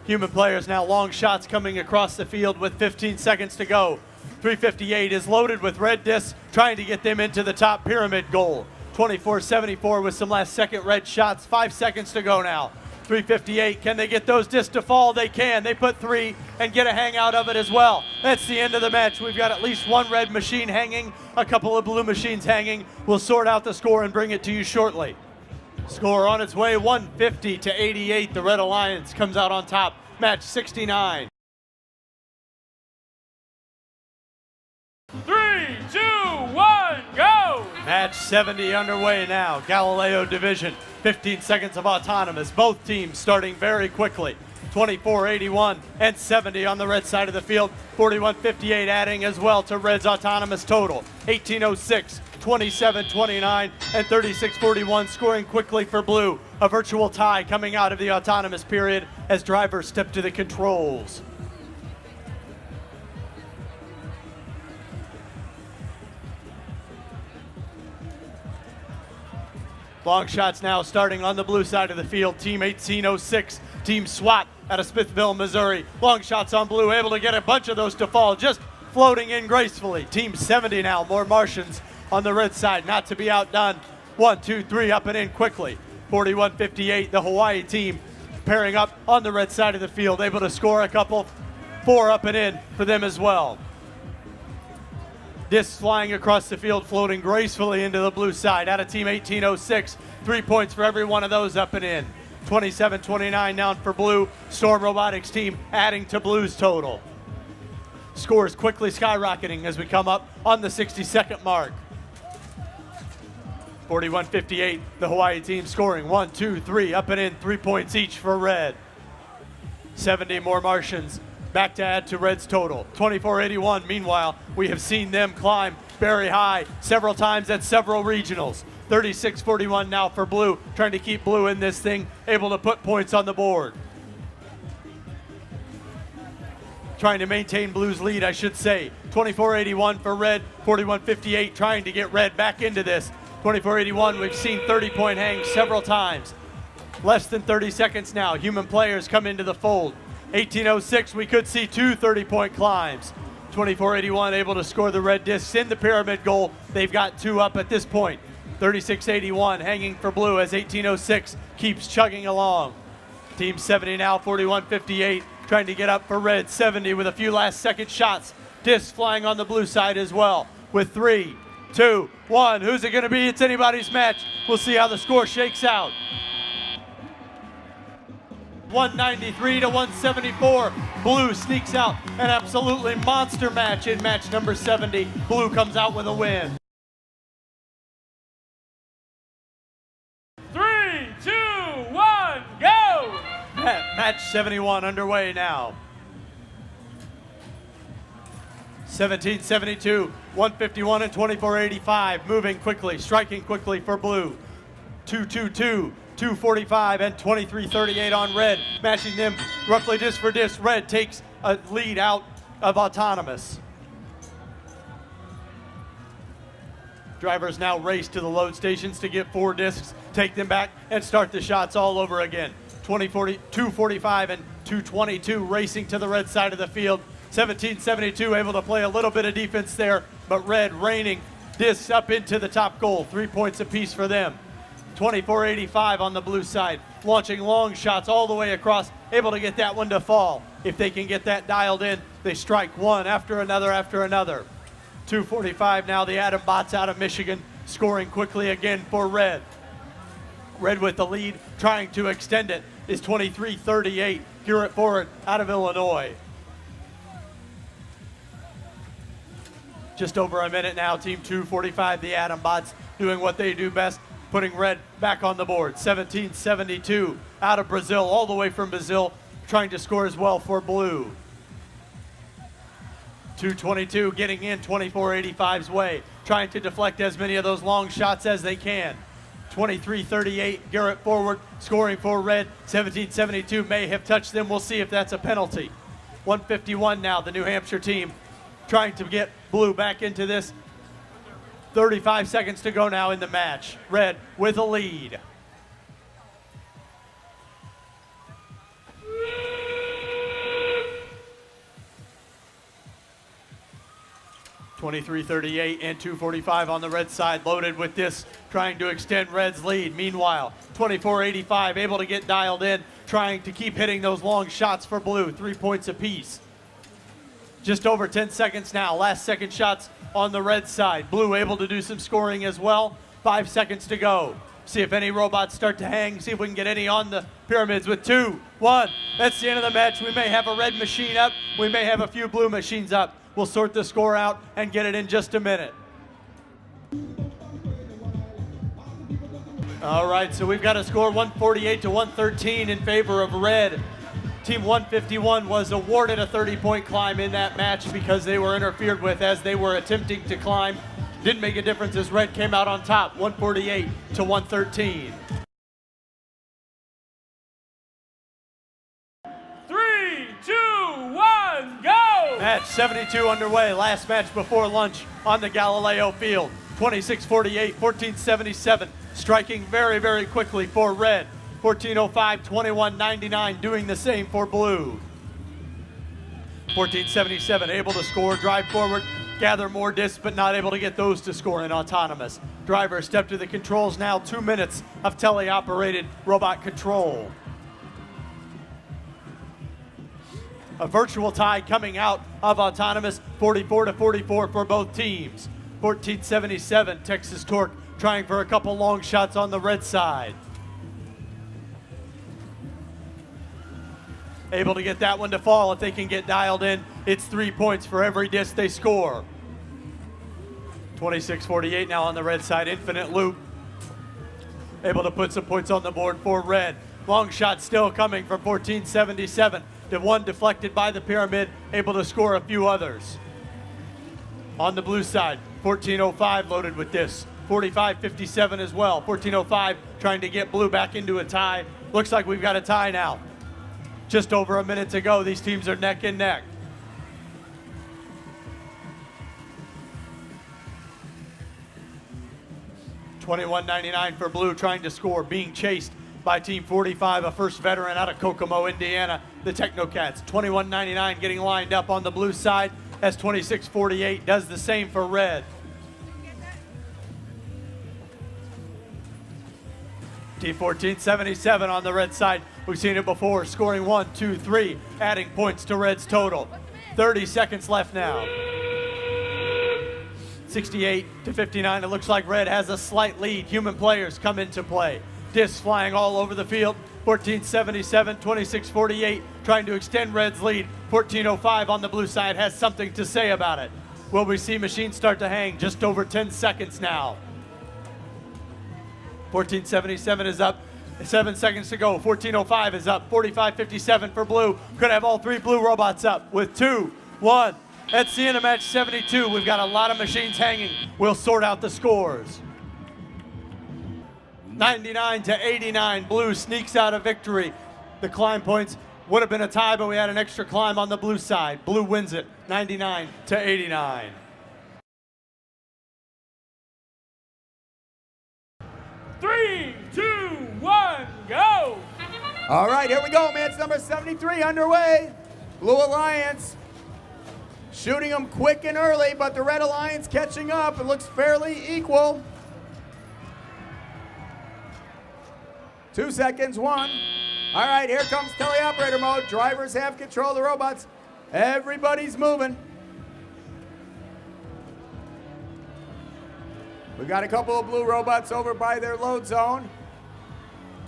Human players now long shots coming across the field with 15 seconds to go. 358 is loaded with red discs, trying to get them into the top pyramid goal. 24-74 with some last second red shots. 5 seconds to go now. 358, can they get those discs to fall? They can. They put 3 and get a hang out of it as well. That's the end of the match. We've got at least one red machine hanging, a couple of blue machines hanging. We'll sort out the score and bring it to you shortly. Score on its way, 150-88. The Red Alliance comes out on top. Match 69. 3, 2, 1, go! Match 70 underway now. Galileo division, 15 seconds of autonomous. Both teams starting very quickly. 24-81 and 70 on the red side of the field. 41-58 adding as well to Red's autonomous total. 18-06, 27-29, and 36-41 scoring quickly for blue. A virtual tie coming out of the autonomous period as drivers step to the controls. Long shots now starting on the blue side of the field. Team 1806, Team SWAT out of Smithville, Missouri. Long shots on blue, able to get a bunch of those to fall, just floating in gracefully. Team 70 now, more Martians on the red side, not to be outdone. 1, 2, 3, up and in quickly. 41-58, the Hawaii team pairing up on the red side of the field, able to score a couple. 4 up and in for them as well. Discs flying across the field, floating gracefully into the blue side. Out of Team 1806, 3 points for every one of those up and in. 27-29 down for blue. Storm Robotics team adding to blue's total. Scores quickly skyrocketing as we come up on the 60-second mark. 41-58, the Hawaii team scoring 1, 2, 3, up and in, 3 points each for Red. 70 more Martians back to add to Red's total. 24-81, meanwhile, we have seen them climb very high several times at several regionals. 36-41 now for blue, trying to keep blue in this thing, able to put points on the board. Trying to maintain blue's lead, I should say. 24-81 for Red, 41-58 trying to get Red back into this. 24-81, we've seen 30-point hangs several times. Less than 30 seconds now, human players come into the fold. 1806, we could see 2 30-point climbs. 24-81 able to score the red discs in the pyramid goal. They've got 2 up at this point. 36-81 hanging for blue as 1806 keeps chugging along. Team 70 now, 41-58, trying to get up for Red. 70 with a few last second shots. Discs flying on the blue side as well. With 3, 2, 1. Who's it going to be? It's anybody's match. We'll see how the score shakes out. 193 to 174. Blue sneaks out an absolutely monster match in match number 70. Blue comes out with a win. 3, 2, 1, go! Match 71 underway now. 1772, 151 and 2485. Moving quickly, striking quickly for blue. 222. 245 and 2338 on Red, matching them roughly disc for disc. Red takes a lead out of autonomous. Drivers now race to the load stations to get 4 discs, take them back, and start the shots all over again. 245 and 222 racing to the red side of the field. 1772 able to play a little bit of defense there, but Red raining discs up into the top goal. 3 points apiece for them. 24-85 on the blue side, launching long shots all the way across, able to get that one to fall. If they can get that dialed in, they strike one after another after another. 245 now, the Atom Bots out of Michigan, scoring quickly again for Red. Red with the lead, trying to extend it, is 23-38. Garrett Forward out of Illinois. Just over a minute now, Team 245, the Atom Bots, doing what they do best, putting Red back on the board. 1772 out of Brazil, all the way from Brazil, trying to score as well for blue. 222 getting in 24-85's way, trying to deflect as many of those long shots as they can. 23-38, Garrett Forward scoring for Red. 1772 may have touched them. We'll see if that's a penalty. 151 now, the New Hampshire team trying to get blue back into this. 35 seconds to go now in the match. Red with a lead. 23-38 and 2:45 on the red side, loaded with this, trying to extend red's lead. Meanwhile, 24-85 able to get dialed in, trying to keep hitting those long shots for blue, 3 points apiece. Just over 10 seconds now, last second shots on the red side. Blue able to do some scoring as well, 5 seconds to go. See if any robots start to hang, see if we can get any on the pyramids with 2, 1. That's the end of the match. We may have a red machine up, we may have a few blue machines up. We'll sort the score out and get it in just a minute. All right, so we've got a score 148 to 113 in favor of red. Team 151 was awarded a 30-point climb in that match because they were interfered with as they were attempting to climb. Didn't make a difference as red came out on top, 148 to 113. 3, 2, 1, go! Match 72 underway, last match before lunch on the Galileo field. 26-48, 14-77, striking very, very quickly for red. 14-05, 21-99, doing the same for blue. 14-77, able to score, drive forward, gather more discs, but not able to get those to score in autonomous. Driver step to the controls now, 2 minutes of teleoperated robot control. A virtual tie coming out of autonomous, 44-44 for both teams. 14-77, Texas Torque trying for a couple long shots on the red side. Able to get that one to fall. If they can get dialed in, it's 3 points for every disc they score. 26-48 now on the red side, infinite loop. Able to put some points on the board for red. Long shot still coming from 14-77. The one deflected by the pyramid, able to score a few others. On the blue side, 14-05 loaded with this. 45-57 as well. 14-05 trying to get blue back into a tie. Looks like we've got a tie now. Just over a minute to go. These teams are neck and neck. $21.99 for blue, trying to score, being chased by Team 45, a first veteran out of Kokomo, Indiana, the Technocats. $21.99 getting lined up on the blue side as 26-48 does the same for red. Team 14-77 on the red side. We've seen it before, scoring 1, 2, 3, adding points to red's total. 30 seconds left now. 68-59, it looks like red has a slight lead. Human players come into play. Discs flying all over the field. 14-77, 26-48, trying to extend red's lead. 14-05 on the blue side has something to say about it. Will we see machines start to hang? Just over 10 seconds now. 14-77 is up. 7 seconds to go. 14-05 is up. 45-57 for blue. Could have all 3 blue robots up with 2, 1. That's the end of match 72. We've got a lot of machines hanging. We'll sort out the scores. 99-89, blue sneaks out of victory. The climb points would have been a tie, but we had an extra climb on the blue side. Blue wins it, 99-89. Three, 2, 1, go! All right, here we go. Match number 73 underway. Blue Alliance shooting them quick and early, but the Red Alliance catching up. It looks fairly equal. 2 seconds, 1. All right, here comes teleoperator mode. Drivers have control of the robots. Everybody's moving. We've got a couple of blue robots over by their load zone.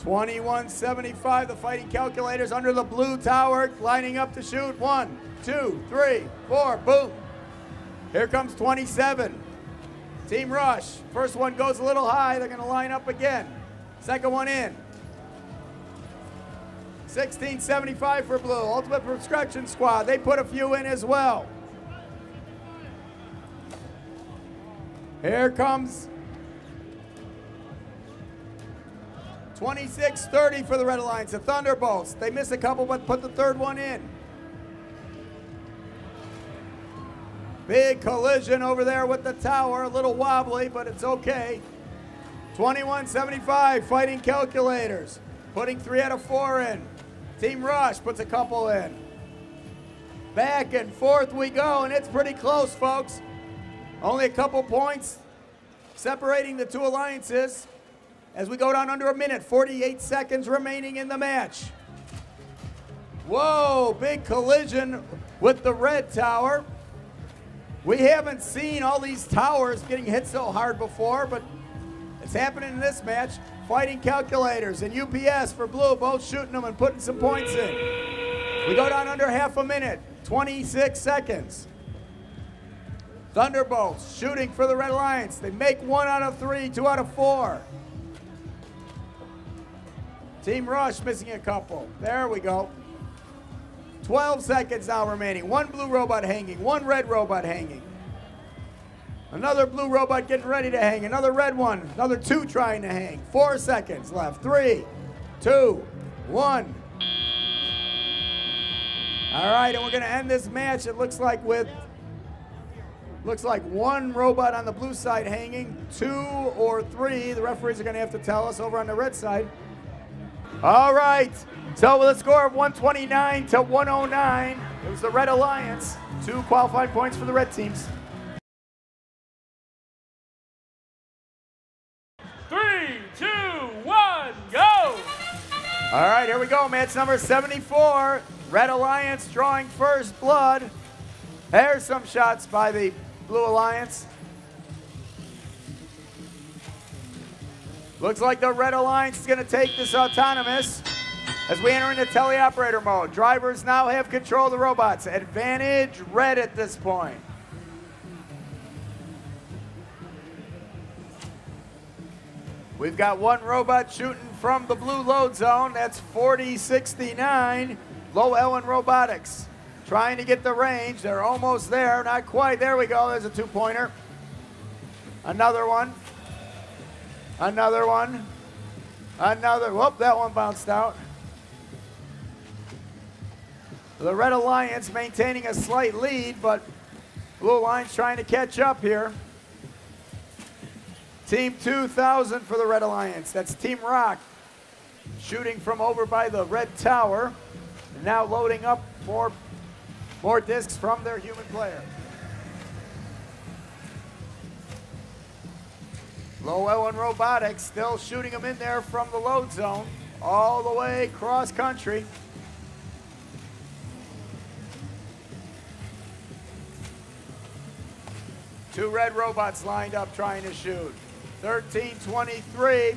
21-75, the fighting calculators under the blue tower, lining up to shoot. 1, 2, 3, 4, boom. Here comes 27. Team Rush. First one goes a little high. They're going to line up again. Second one in. 16-75 for blue. Ultimate Construction Squad. They put a few in as well. Here comes 26-30 for the Red Alliance. The Thunderbolts. They miss a couple, but put the third one in. Big collision over there with the tower. A little wobbly, but it's okay. 21-75, fighting calculators. Putting 3 out of 4 in. Team Rush puts a couple in. Back and forth we go, and it's pretty close, folks. Only a couple points separating the two alliances as we go down under a minute, 48 seconds remaining in the match. Whoa, big collision with the red tower. We haven't seen all these towers getting hit so hard before, but it's happening in this match. Fighting calculators and UPS for blue, both shooting them and putting some points in. We go down under half a minute, 26 seconds. Thunderbolts shooting for the Red Alliance. They make 1 out of 3, 2 out of 4. Team Rush missing a couple. There we go. 12 seconds now remaining. 1 blue robot hanging, 1 red robot hanging. Another blue robot getting ready to hang. Another red one. Another 2 trying to hang. 4 seconds left. 3, 2, 1. All right, and we're going to end this match, it looks like, with 1 robot on the blue side hanging, 2 or 3. The referees are going to have to tell us over on the red side. All right, so with a score of 129 to 109, it was the Red Alliance. 2 qualifying points for the red teams. 3, 2, 1, go! All right, here we go, match number 74. Red Alliance drawing first blood. There's some shots by the Blue Alliance. Looks like the Red Alliance is going to take this autonomous as we enter into teleoperator mode. Drivers now have control of the robots. Advantage red at this point. We've got 1 robot shooting from the blue load zone. That's 4069. Low Ellen Robotics trying to get the range. They're almost there. Not quite. There we go. There's a 2-pointer. Another one. Another one. Another. Whoop, that one bounced out. The Red Alliance maintaining a slight lead, but Blue Alliance trying to catch up here. Team 2000 for the Red Alliance. That's Team Rock shooting from over by the red tower. And now loading up more discs from their human player. Low Ellen Robotics still shooting them in there from the load zone all the way cross country. Two red robots lined up trying to shoot. 13-23.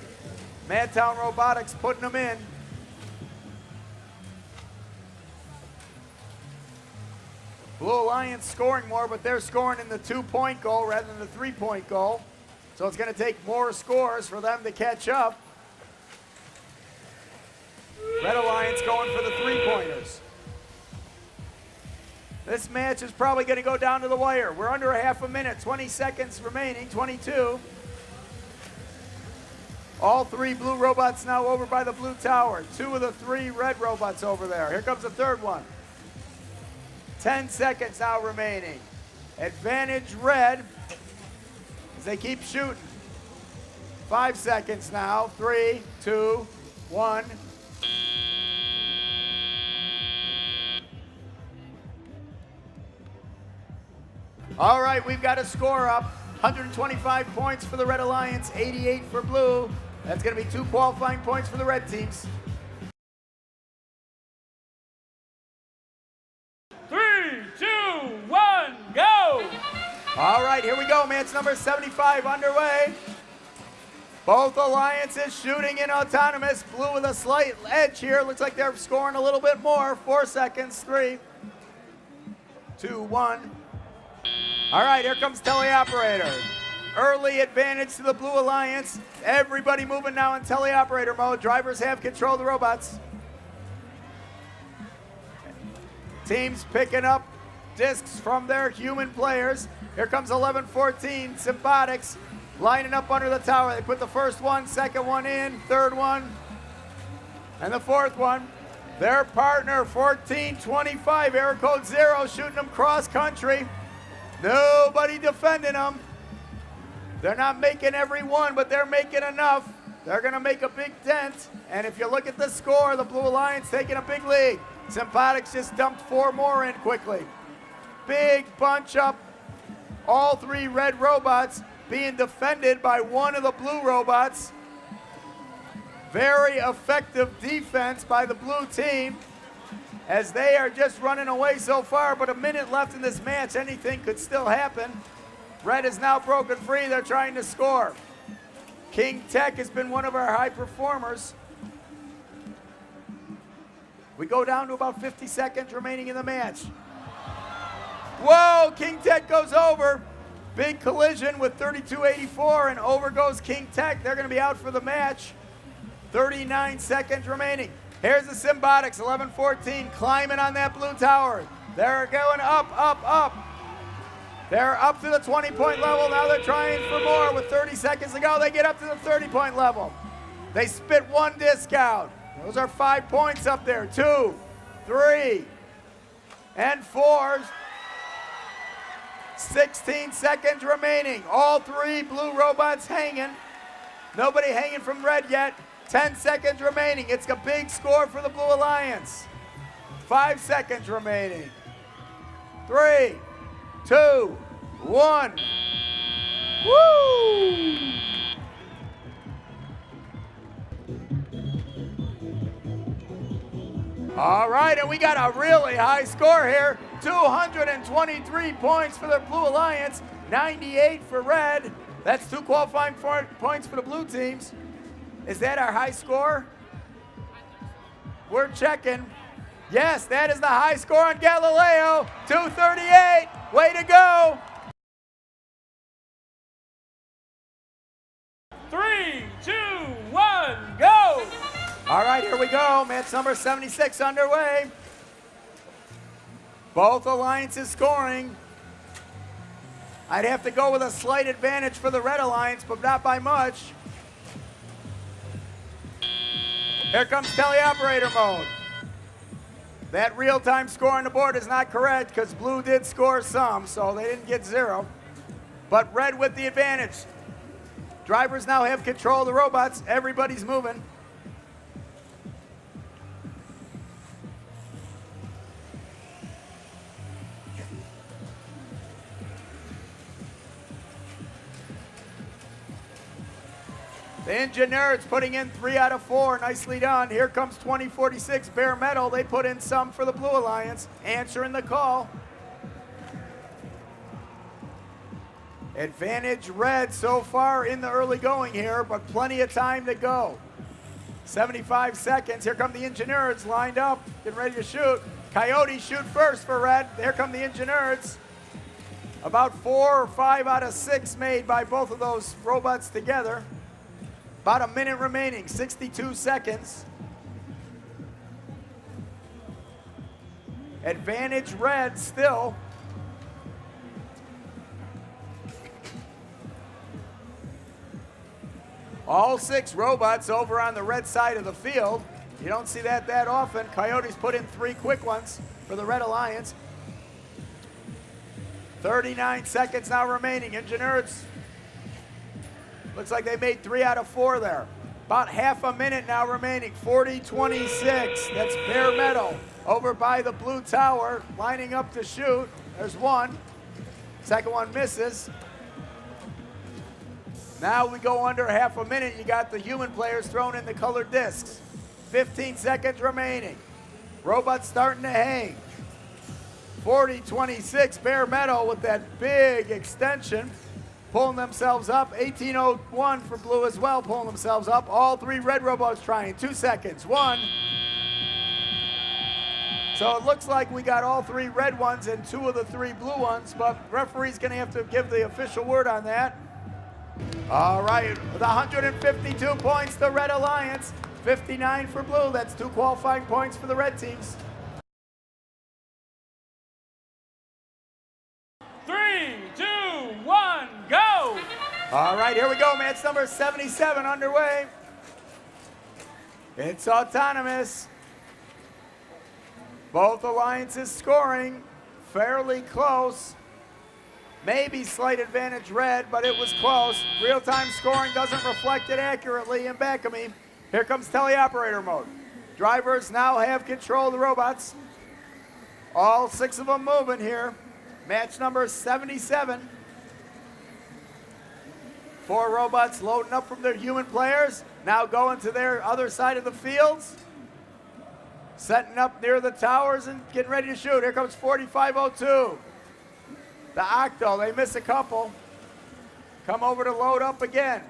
Madtown Robotics putting them in. Blue Alliance scoring more, but they're scoring in the 2-point goal rather than the 3-point goal. So it's going to take more scores for them to catch up. Red Alliance going for the 3-pointers. This match is probably going to go down to the wire. We're under a half a minute, 20 seconds remaining, 22. All 3 blue robots now over by the blue tower. 2 of the 3 red robots over there. Here comes the 3rd one. 10 seconds now remaining. Advantage red as they keep shooting. 5 seconds now. 3, 2, 1. All right, we've got a score up. 125 points for the Red Alliance, 88 for blue. That's going to be 2 qualifying points for the red teams. 3, 2, 1, go! All right, here we go. Match number 75 underway. Both alliances shooting in autonomous. Blue with a slight edge here. Looks like they're scoring a little bit more. 4 seconds. 3, 2, 1. All right, here comes teleoperator. Early advantage to the Blue Alliance. Everybody moving now in teleoperator mode. Drivers have control of the robots. Teams picking up discs from their human players. Here comes 11-14, Symbiotics, lining up under the tower. They put the first one, second one in, third one, and the 4th one. Their partner, 14-25, Air Code 0, shooting them cross country. Nobody defending them. They're not making every one, but they're making enough. They're going to make a big dent. And if you look at the score, the Blue Alliance taking a big lead. Symbiotics just dumped 4 more in quickly. Big bunch up All three red robots being defended by one of the blue robots. Very effective defense by the blue team as they are just running away so far, but a minute left in this match. Anything could still happen. Red is now broken free. They're trying to score. King Tech has been one of our high performers. We go down to about 50 seconds remaining in the match. Whoa, King Tech goes over. Big collision with 3284, and over goes King Tech. They're going to be out for the match. 39 seconds remaining. Here's the Symbotics, 11-14, climbing on that blue tower. They're going up, up, up. They're up to the 20-point level. Now they're trying for more with 30 seconds to go. They get up to the 30-point level. They spit one disc out. Those are 5 points up there. 2, 3, and 4. 16 seconds remaining. All three blue robots hanging. Nobody hanging from red yet. 10 seconds remaining. It's a big score for the Blue Alliance. 5 seconds remaining. 3, 2, 1. Woo! All right, and we got a really high score here. 223 points for the Blue Alliance, 98 for red. That's 2 qualifying points for the blue teams. Is that our high score? We're checking. Yes, that is the high score on Galileo. 238. Way to go. 3, 2, 1, go! All right, here we go. Match number 76 underway. Both alliances scoring. I'd have to go with a slight advantage for the Red Alliance, but not by much. Here comes teleoperator mode. That real-time score on the board is not correct because blue did score some, so they didn't get 0. But red with the advantage. Drivers now have control of the robots. Everybody's moving. The Engineers putting in 3 out of 4. Nicely done. Here comes 2046 Bare Metal. They put in some for the Blue Alliance. Answering the call. Advantage red so far in the early going here, but plenty of time to go. 75 seconds. Here come the Engineers lined up, getting ready to shoot. Coyotes shoot first for red. Here come the Engineers. About 4 or 5 out of 6 made by both of those robots together. About a minute remaining, 62 seconds. Advantage red still. All 6 robots over on the red side of the field. You don't see that often. Coyotes put in 3 quick ones for the Red Alliance. 39 seconds now remaining. Engineers. Looks like they made 3 out of 4 there. About half a minute now remaining. 40-26. That's Bare Metal over by the blue tower, lining up to shoot. There's one. Second one misses. Now we go under half a minute. You got the human players throwing in the colored discs. 15 seconds remaining. Robots starting to hang. 40-26. Bare Metal with that big extension. Pulling themselves up. 1801 for blue as well, pulling themselves up. All 3 red robots trying. 2 seconds. 1. So it looks like we got all 3 red ones and 2 of the 3 blue ones, but referee's going to have to give the official word on that. All right, with 152 points, the Red Alliance. 59 for blue. That's 2 qualifying points for the red teams. 3, 2, 1, go! All right, here we go. Match number 77 underway. It's autonomous. Both alliances scoring fairly close. Maybe slight advantage red, but it was close. Real-time scoring doesn't reflect it accurately in back of me. Here comes teleoperator mode. Drivers now have control of the robots. All 6 of them moving here. Match number 77. 4 robots loading up from their human players, now going to their other side of the fields. Setting up near the towers and getting ready to shoot. Here comes 4502. The Octo, they miss a couple. Come over to load up again.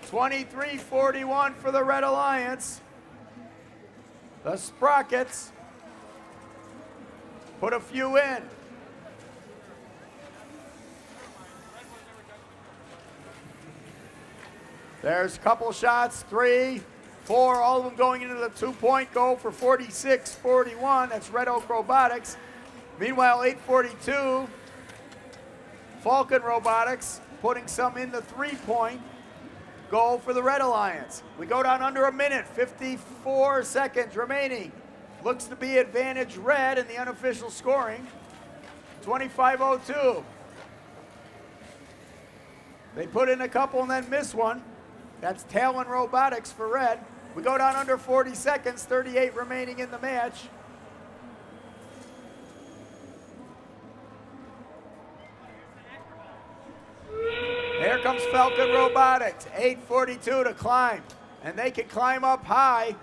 2341 for the Red Alliance. The Sprockets put a few in. There's a couple shots, 3, 4, all of them going into the 2-point goal for 46-41. That's Red Oak Robotics. Meanwhile, 842, Falcon Robotics putting some in the 3-point goal for the Red Alliance. We go down under a minute, 54 seconds remaining. Looks to be advantage red in the unofficial scoring. 2502. They put in a couple and then miss one. That's Talon Robotics for red. We go down under 40 seconds, 38 remaining in the match. Here comes Falcon Robotics, 842 to climb. And they can climb up high.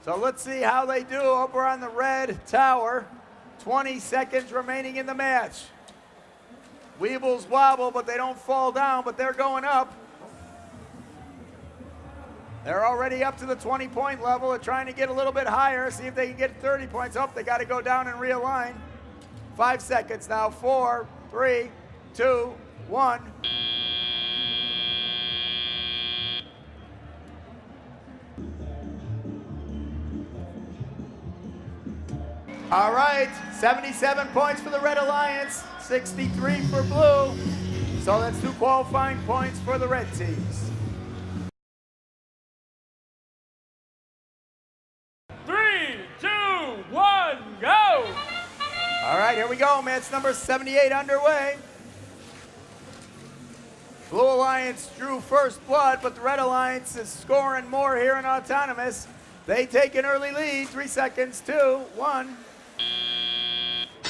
So let's see how they do over on the red tower. 20 seconds remaining in the match. Weebles wobble, but they don't fall down, but they're going up. They're already up to the 20-point level. They're trying to get a little bit higher, see if they can get 30 points up. They got to go down and realign. 5 seconds now. 4, 3, 2, 1. All right, 77 points for the Red Alliance, 63 for blue. So that's 2 qualifying points for the red teams. 3, 2, 1, go! All right, here we go. Match number 78 underway. Blue Alliance drew first blood, but the Red Alliance is scoring more here in Autonomous. They take an early lead, 3 seconds, 2, 1.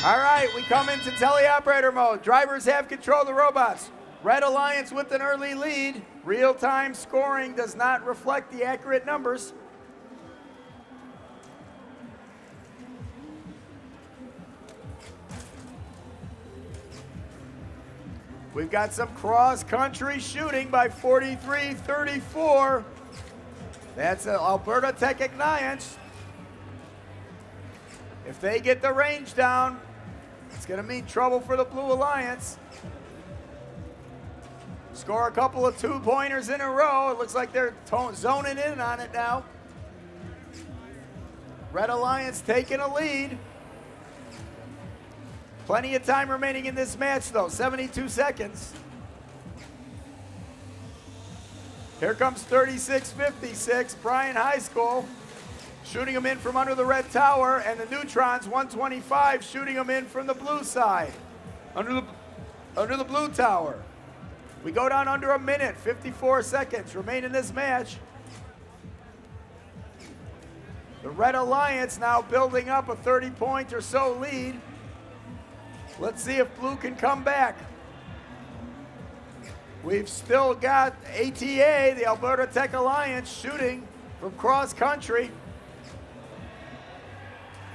All right, we come into teleoperator mode. Drivers have control of the robots. Red Alliance with an early lead. Real-time scoring does not reflect the accurate numbers. We've got some cross-country shooting by 43-34. That's Alberta Tech Igniance. If they get the range down, it's going to mean trouble for the Blue Alliance. Score a couple of 2-pointers in a row. It looks like they're zoning in on it now. Red Alliance taking a lead. Plenty of time remaining in this match, though. 72 seconds. Here comes 36-56, Bryan High School. Shooting them in from under the red tower, and the Neutrons, 125, shooting them in from the blue side, under the blue tower. We go down under a minute, 54 seconds remain in this match. The Red Alliance now building up a 30-point or so lead. Let's see if blue can come back. We've still got ATA, the Alberta Tech Alliance, shooting from cross country.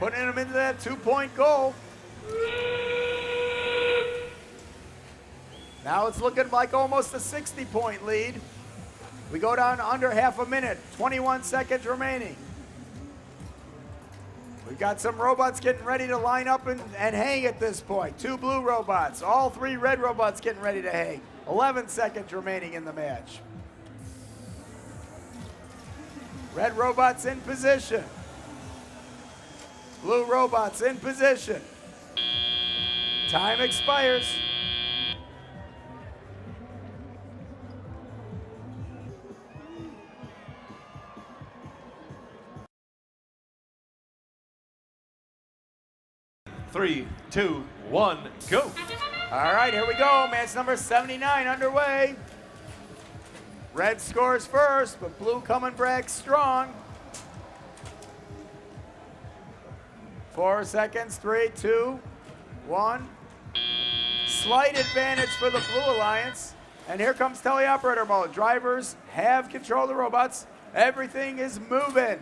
Putting them into that 2-point goal. Now it's looking like almost a 60-point lead. We go down to under half a minute, 21 seconds remaining. We've got some robots getting ready to line up and hang at this point. 2 blue robots, all 3 red robots getting ready to hang. 11 seconds remaining in the match. Red robots in position. Blue robots in position. Time expires. Three, two, one, go. All right, here we go. Match number 79 underway. Red scores first, but blue coming back strong. 4 seconds, 3, 2, 1. slight advantage for the Blue Alliance. And here comes teleoperator mode. Drivers have control of the robots. Everything is moving.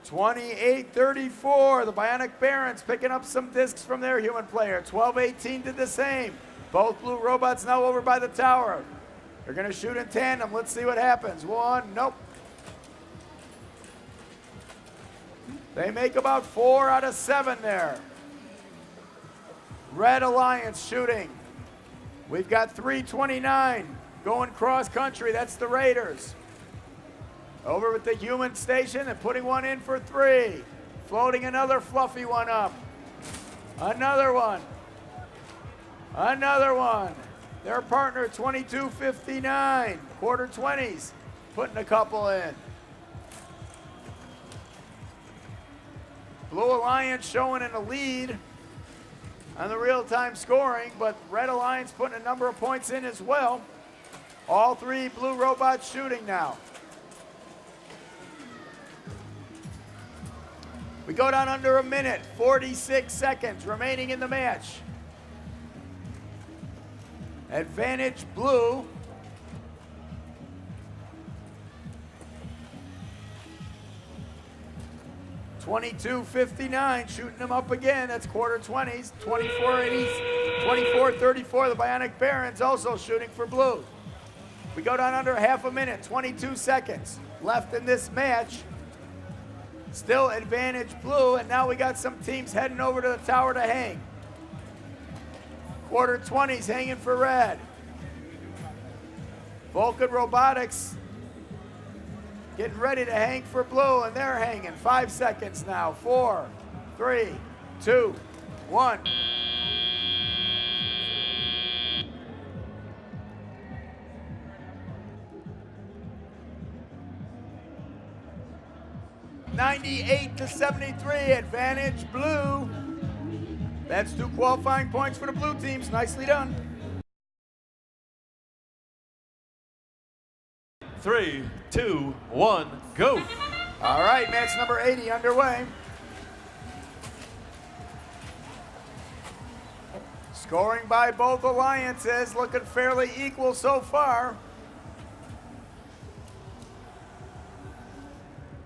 28-34, the Bionic Barons picking up some discs from their human player. 12-18 did the same. Both blue robots now over by the tower. They're gonna shoot in tandem. Let's see what happens. One, nope. They make about 4 out of 7 there. Red Alliance shooting. We've got 329 going cross country. That's the Raiders. Over with the human station and putting one in for 3. Floating another fluffy one up. Another one. Another one. Their partner 2259. Quarter 20s. Putting a couple in. Blue Alliance showing in the lead on the real-time scoring, but Red Alliance putting a number of points in as well. All 3 blue robots shooting now. We go down under a minute, 46 seconds remaining in the match. Advantage blue. $22.59, shooting them up again. That's quarter 20s. 24-34. The Bionic Barons also shooting for blue. We go down under half a minute, 22 seconds left in this match. Still advantage blue, and now we got some teams heading over to the tower to hang. Quarter 20s hanging for red. Vulcan Robotics getting ready to hang for blue, and they're hanging. 5 seconds now. 4, 3, 2, 1. $98-73, advantage blue. That's 2 qualifying points for the blue teams. Nicely done. 3, 2, 1, go. All right, match number 80 underway. Scoring by both alliances, looking fairly equal so far.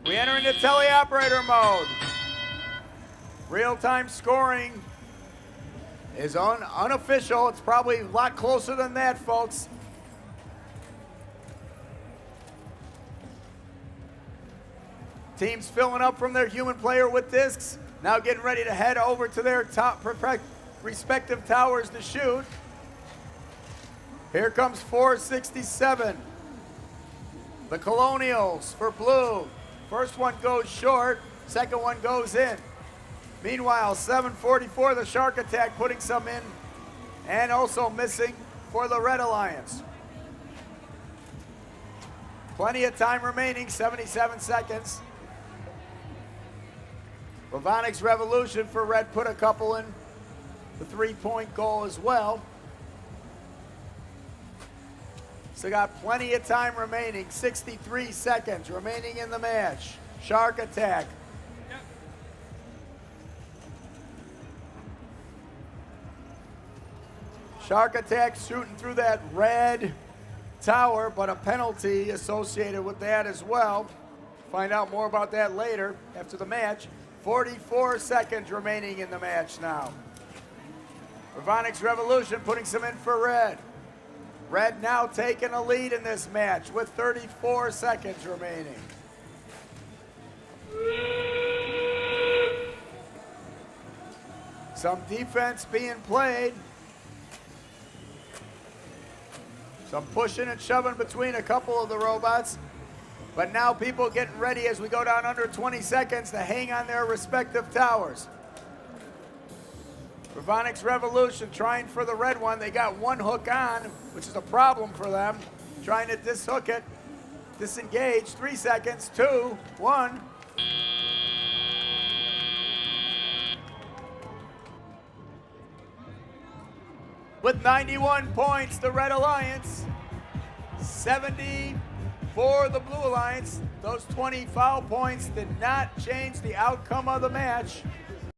We enter into teleoperator mode. Real-time scoring is unofficial. It's probably a lot closer than that, folks. Teams filling up from their human player with discs. Now getting ready to head over to their top respective towers to shoot. Here comes 467. The Colonials for blue. First one goes short, second one goes in. Meanwhile, 744, the Shark Attack putting some in and also missing for the Red Alliance. Plenty of time remaining, 77 seconds. Ravonics Revolution for red put a couple in. The 3-point goal as well. So got plenty of time remaining, 63 seconds remaining in the match. Shark Attack. Shark Attack shooting through that red tower, but a penalty associated with that as well. Find out more about that later after the match. 44 seconds remaining in the match now. Ravonics Revolution putting some in for red. Red now taking a lead in this match with 34 seconds remaining. Some defense being played. Some pushing and shoving between a couple of the robots. But now people getting ready as we go down under 20 seconds to hang on their respective towers. Ravonics Revolution trying for the red one. They got one hook on, which is a problem for them. Trying to dishook it. Disengage. 3 seconds. 2, 1. With 91 points, the Red Alliance. 70 for the Blue Alliance. Those 20 foul points did not change the outcome of the match.